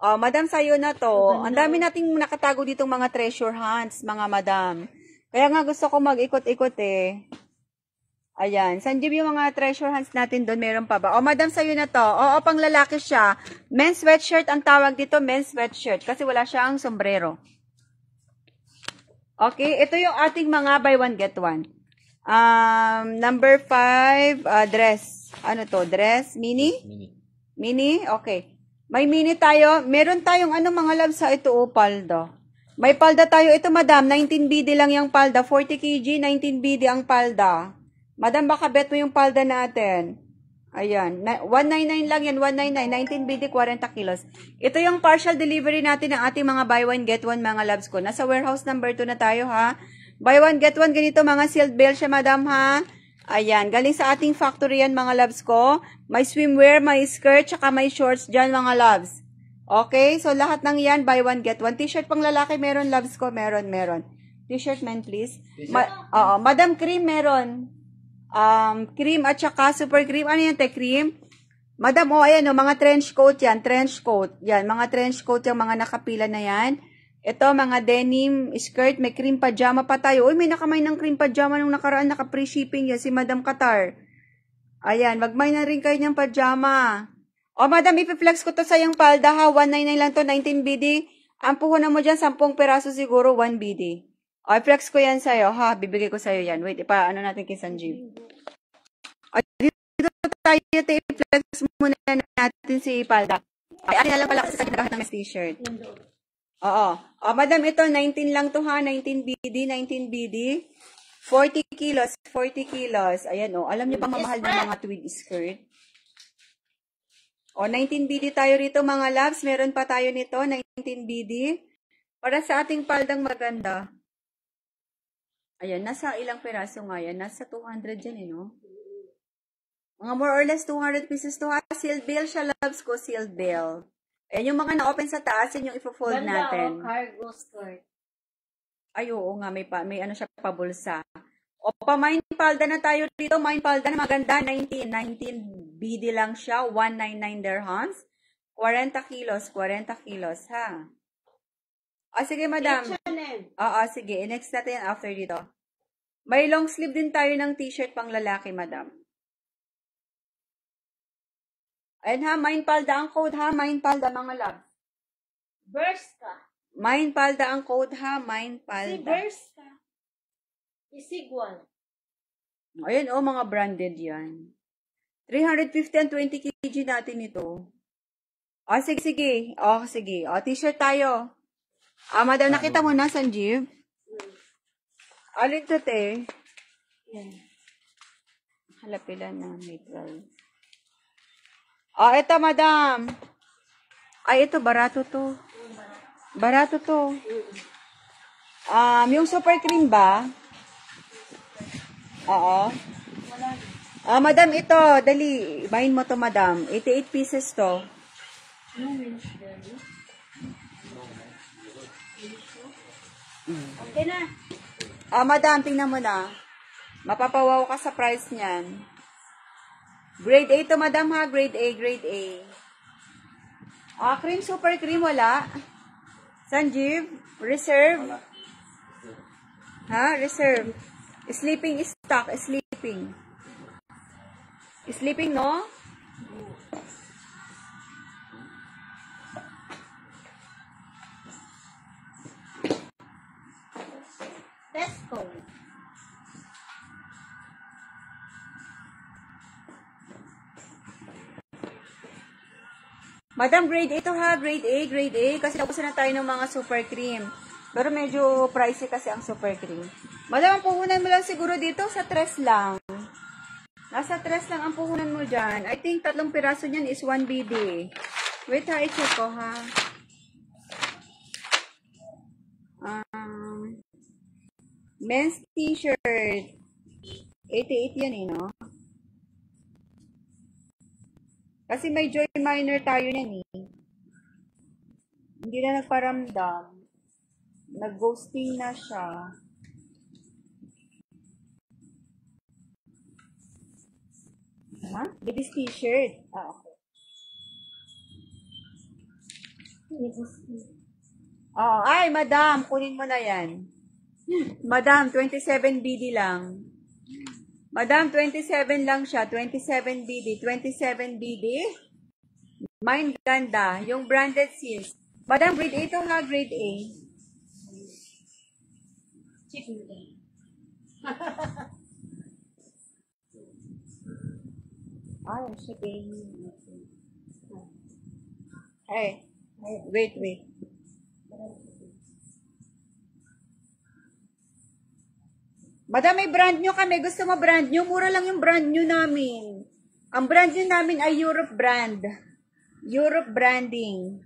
Madam, sa'yo na to. Ang dami nating nakatago ditong mga treasure hunts, mga madam. Kaya nga gusto ko mag-ikot-ikot eh. Ayan. Sanjeev, yung mga treasure hunts natin doon, meron pa ba? Madam, sa'yo na to. Pang lalaki siya. Men's sweatshirt ang tawag dito, men's sweatshirt. Kasi wala siyang sombrero. Okay, ito yung ating mga buy one, get one. Number 5, dress. Ano to? Dress? Mini? Mini? Okay. May mini tayo. Meron tayong mga loves sa ito, palda. May palda tayo. Ito, madam, 19 BD lang yung palda. 40 kg, 19 BD ang palda. Madam, baka bet mo yung palda natin. Ayan. 199 lang yan. 199. 19 BD, 40 kilos. Ito yung partial delivery natin ng ating mga buy one, get one, mga loves ko. Nasa warehouse number 2 na tayo, ha? Buy one, get one. Ganito, mga sealed bale siya, madam, ha? Ayan. Galing sa ating factory yan, mga loves ko. May swimwear, may skirt, tsaka may shorts dyan, mga loves. Okay? So, lahat ng yan, buy one, get one. T-shirt pang lalaki, meron, loves ko. Meron. T-shirt, man, please. Madam, cream, meron. Cream at saka super cream. Ano yan, cream? Madam, ayan, mga trench coat yan. Trench coat. Yan, mga trench coat yung mga nakapila na yan. Ito, mga denim skirt, may cream pajama pa tayo. Uy, may nakamay ng cream pajama nung nakaraan, naka-free shipping yan, si Madam Qatar. Ayan, magmay na rin kayo ng pajama. O, Madam, ipiflex ko to sa yung palda, ha? 199 lang to, 19 BD. Ang puhunan mo dyan, 10 peraso siguro, 1 BD. O, i-flex ko yan sa'yo, ha? Bibigay ko sa'yo yan. Wait, ano natin kay Sanjeev. O, dito tayo, i-flex muna natin si palda. Ay, ano lang pala kasi sa naghahat ng t-shirt. Oo. O, Madam, ito, 19 lang to, ha? 19 BD, 19 BD. 40 kilos, 40 kilos. Ayan, o. Alam niyo ba mamahal ng mga tweed skirt? O, 19 BD tayo rito, mga loves. Meron pa tayo nito, 19 BD. Para sa ating paldang maganda. Ayan, nasa ilang peraso nga yan? Nasa 200 yan, eh, no? Mga more or less 200 pieces to, ha? Sealed bail siya, loves ko, sealed bail. Ayan, yung mga na-open sa taas, yun yung ipo-fold natin. Ganda, cargo skirt. Ay, oo nga, may ano siya pabulsa. O, pa-mine palda na tayo dito. Mine palda na maganda, 19 BD lang siya, 199 dirhams. 40 kilos, ha? O, sige, madam. Oo, sige. Next natin after dito. May long sleeve din tayo ng t-shirt pang lalaki, madam. Ayan, ha? Mine palda ang code, ha? Mine palda, mga love. Berska. Mine palda ang code, ha? Mine palda. Si Berska. Isigwal. Ayan, oh, mga branded yan. 350 and 20 kg natin ito. O, sige. O, sige. O, t-shirt tayo. Madam, nakita mo na, Sanjeev? Alin to, te? Yan. Halapila na, neutral. O, ito, madam. Ay, ito, barato to. Barato to. Yung super cream ba? Oo. Madam, ito. Dali. Ibahin mo to, madam. 88 pieces to. Okay na. Madam, tingnan mo na. Mapapawaw ka sa price niyan. Grade A to, madam, ha? Grade A, grade A. Cream, super cream, wala. Sanjeev, reserve. Ha? Reserve. Sleeping stock, sleeping. Sleeping, no? Tesco. Madam, grade A to, ha? Grade A, grade A. Kasi tapos na tayo ng mga super cream. Pero medyo pricey kasi ang super cream. Madam, ang puhunan mo lang siguro dito sa 3 lang. Nasa 3 lang ang puhunan mo dyan. I think 3 piraso niyan is 1 BD. Wait, ha? I-check ko, ha? Men's t-shirt. 88 yan, eh, no? Kasi may joy minor tayo yan, eh. Hindi na nagparamdam. Nag-ghosting na siya. Ha? Baby's t-shirt. Okay. Ay, madam, kunin mo na yan. Madam, 27 BD lang. Madam, 27 lang siya. 27 BD. 27 BD. Mine ganda. Yung branded seals. Madam, grade A to, ha? Grade A. Check mo din. Ay, shipping. Hey, wait. Madam, may brand new kami. Gusto mo brand new? Mura lang yung brand new namin. Ang brand new namin ay Europe brand. Europe branding.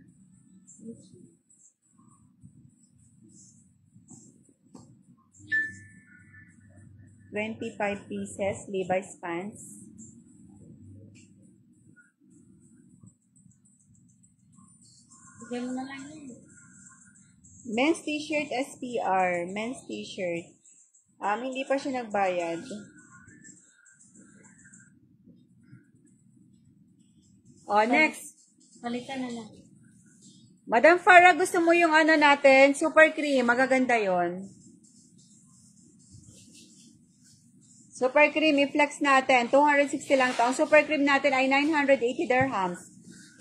$25 pieces, Levi's pants. Bigyan mo na lang yun. Men's t-shirt SPR. Men's t-shirt. Hindi pa siya nagbayad. Next. Palitan na lang. Madam Farah, gusto mo yung ano natin? Super cream. Magaganda yon. Super cream, i-flex natin. 260 lang to. Ang super cream natin ay 980 dirhams.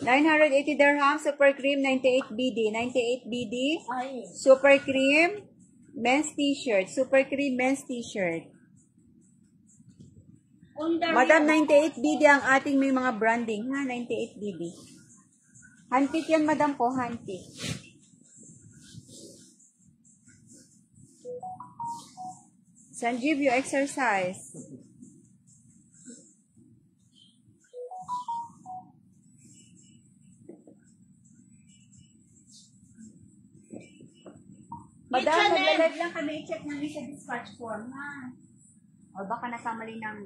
980 dirhams, super cream, 98 BD. 98 BD, Ay. super cream, men's t-shirt. Super cream, men's t-shirt. Madam, 98 BD ang ating may mga branding. Ha, 98 BD. Handpick yan, madam ko, handpick. Sanjeev, you exercise. Madam, nagla-live lang kami. I-check namin sa dispatch form, ha? O baka nakamali ng,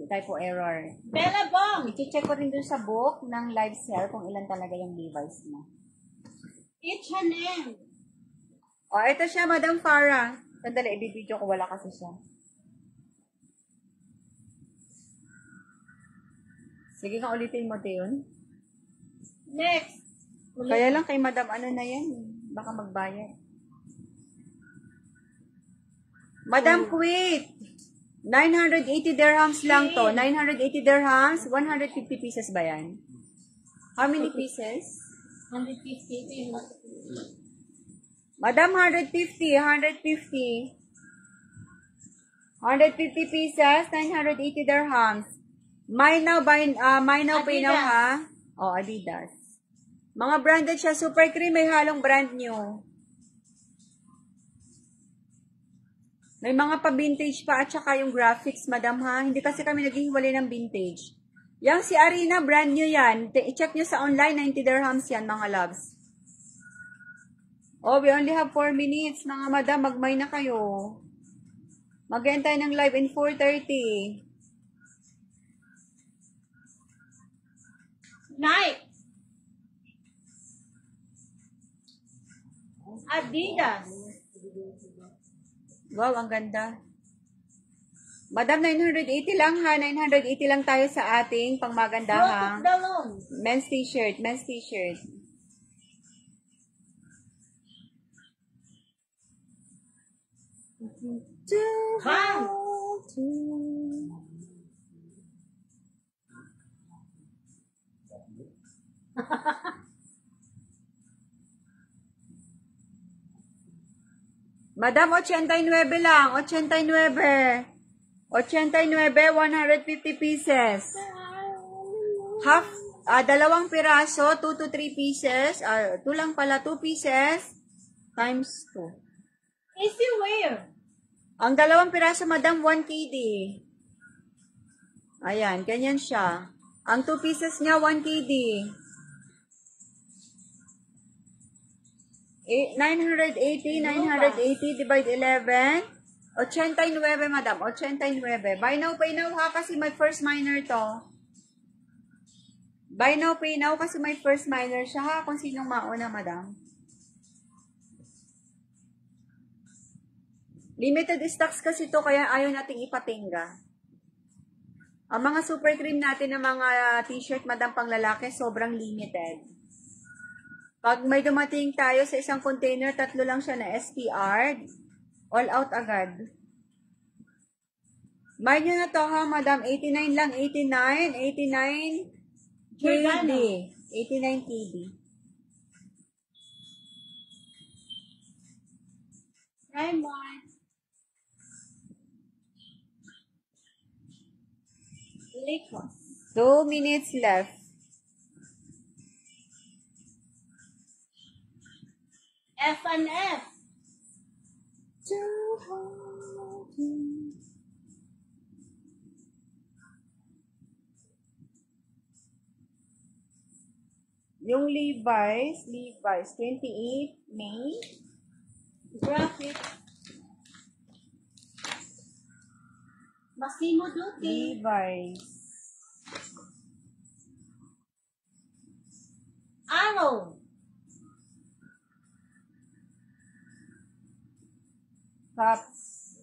typo error. Bella Bong! I-check ko rin dun sa book ng live sale kung ilan talaga yung device mo. H&M. O, ito siya, Madam Farah. Sandali, i-video ko. Wala kasi siya. Sige nga, ulitin mo, Teon. Next. Kaya lang kay Madam, ano na yan? Baka magbayad. Madam, quit! 980 dirhams lang to. 980 dirhams, 150 pieces ba yan? How many pieces? 150. Madam, 150, 150. 150 pieces, 980 dirhams. Buy now, pay now, ha? Oh, Adidas. Mga branded siya. Super cream, may halong brand new. May mga pa-vintage pa at saka yung graphics, madam, ha? Hindi kasi kami naghihiwalay ng vintage. Yang si Arena, brand new yan. I-check nyo sa online, 90 dirhams yan, mga loves. Oh, we only have 4 minutes, mga madam. Magmay na kayo. Mag-end tayo ng live in 4:30. Nike. Adidas. Wow, ang ganda. Madam, 980 lang, ha? 980 lang tayo sa ating pangmagandahang Dalong. men's t-shirt. Men's t-shirt. Bang! Madam, 89 lang. 89. 89, 150 pieces. Half, dalawang piraso, 2 to 3 pieces. 2 lang pala, 2 pieces times 2. Easy wear. Ang dalawang piraso, madam, 1 KD. Ayan, ganyan siya. Ang 2 pieces niya, 1 KD. 980 divide 11. 89, madam. 89. Buy now, pay now, ha? Kasi may first minor to. Buy now, pay now kasi may first minor siya, ha? Kung sinong mauna, madam. Limited stocks kasi to, kaya ayaw nating ipatingga. Ang mga super cream natin na mga t-shirt, madam, pang lalaki, sobrang limited. Pag may dumating tayo sa isang container, 3 lang siya na SPR, all out agad. Buy nyo na to, ha, madam. 89 lang, 89 KD. 89 KD. Raymond. Lakers. 2 minutes left. F&F. Yung Levi's, 28 May. Graphic. Massimo Dutti. Levi's. Arrow. Cups.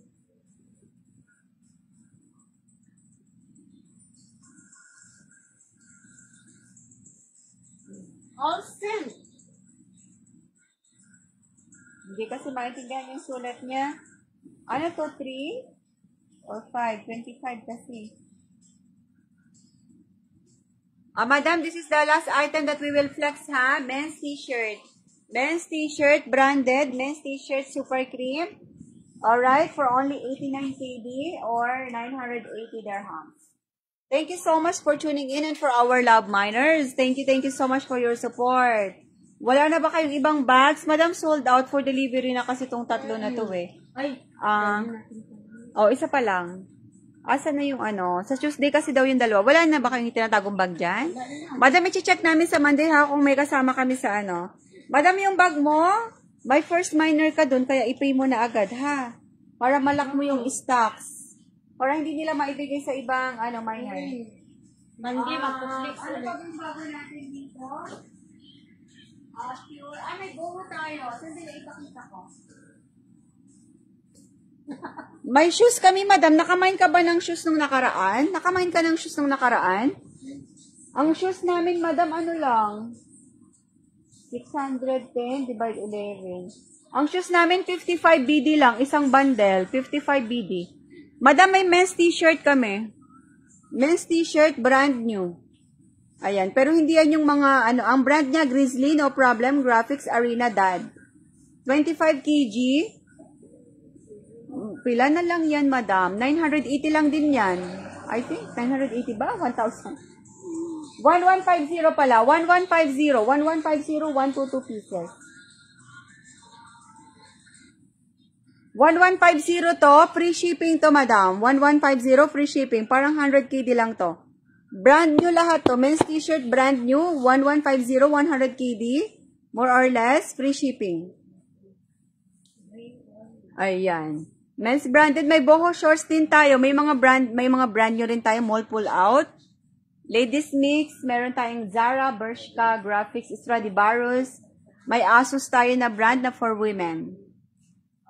Olsen. Hindi kasi maintindihan yung sulat niya. Ano to, 3 or 5? 25 kasi. Madam, this is the last item that we will flex, ha? Men's t-shirt. Men's t-shirt, branded. Men's t-shirt, super cream. Alright, for only 89 KD or 980 dirhams. Thank you so much for tuning in and for our love miners. Thank you so much for your support. Wala na ba kayong ibang bags? Madam, sold out for delivery na kasi itong tatlo na to eh. Ay, Isa pa lang. Asa na yung ano? Sa Tuesday kasi daw yung dalawa. Wala na ba kayong tinatagong bag dyan? Madam, i-check namin sa Monday ha kung may kasama kami sa ano. Madam, yung bag mo, may first miner ka dun, kaya i-pay mo na agad ha. Para malak mo yung stocks. Para hindi nila maibigay sa ibang miner. Monday, magpuplex Ano ulit. pa yung bago natin dito? Pure. May buho tayo. Saan nila ipakita ko? May shoes kami, madam. Nakamain ka ba ng shoes nung nakaraan? Nakamain ka ng shoes nung nakaraan? Ang shoes namin, madam, ano lang? 610 divide 11. Ang shoes namin, 55 BD lang. Isang bundle. 55 BD. Madam, may men's t-shirt kami. Men's t-shirt, brand new. Ayan. Pero hindi yan yung mga, ang brand niya, Grizzly, no problem. Graphics, Arena, Dad. 25 kg. Pila na lang yan, madam. 980 lang din yan. I think, 980 ba? 1,000. 1150 pala. 1150. 1150, 122 pieces. 1150 to. Free shipping to, madam. 1150, free shipping. Parang 100 KD lang to. Brand new lahat to. Men's t-shirt, brand new. 1150, 100 KD. More or less, free shipping. Ayan. Men's branded, may boho shorts din tayo. May mga brand new rin tayo, mall pull out. Ladies mix, meron tayong Zara, Bershka, Graphics, Stradivarius. May Asus tayo na brand na for women.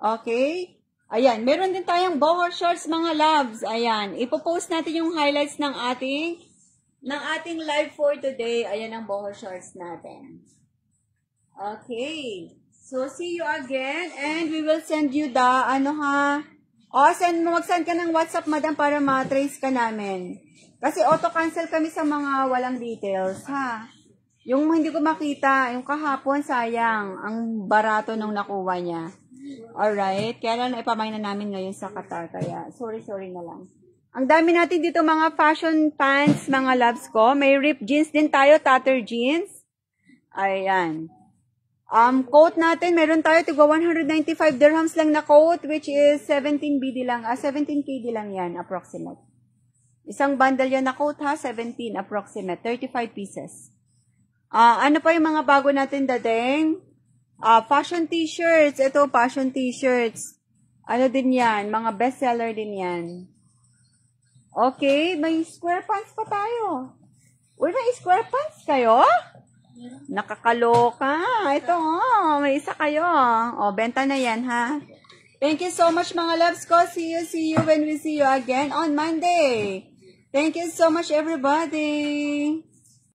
Okay? Ayan, meron din tayong boho shorts, mga loves. Ayan, ipopost natin yung highlights ng ating live for today. Ayan ang boho shorts natin. Okay. So, see you again and we will send you the, mag-send ka ng WhatsApp, madam, para ma-trace ka namin. Kasi auto-cancel kami sa mga walang details, ha? Yung hindi ko makita, yung kahapon, sayang, ang barato nung nakuha niya. Alright? Kaya lang ipamay na namin ngayon sa Qatar, kaya sorry na lang. Ang dami natin dito mga fashion pants, mga loves ko. May ripped jeans din tayo, tatter jeans. Ayan. Coat natin, meron tayo tigwa 195 dirhams lang na coat, which is 17 BD lang, 17 KD lang yan, approximate. Isang bundle yan na coat ha, 17 approximate, 35 pieces. Ano pa yung mga bago natin dating? Fashion t-shirts, ito fashion t-shirts. Ano din yan, mga bestseller din yan. Okay, may square pants pa tayo. Uy, may square pants kayo? Nakakaloka. Ito, may isa kayo. Benta na yan, ha? Thank you so much, mga loves ko. See you when we see you again on Monday. Thank you so much, everybody.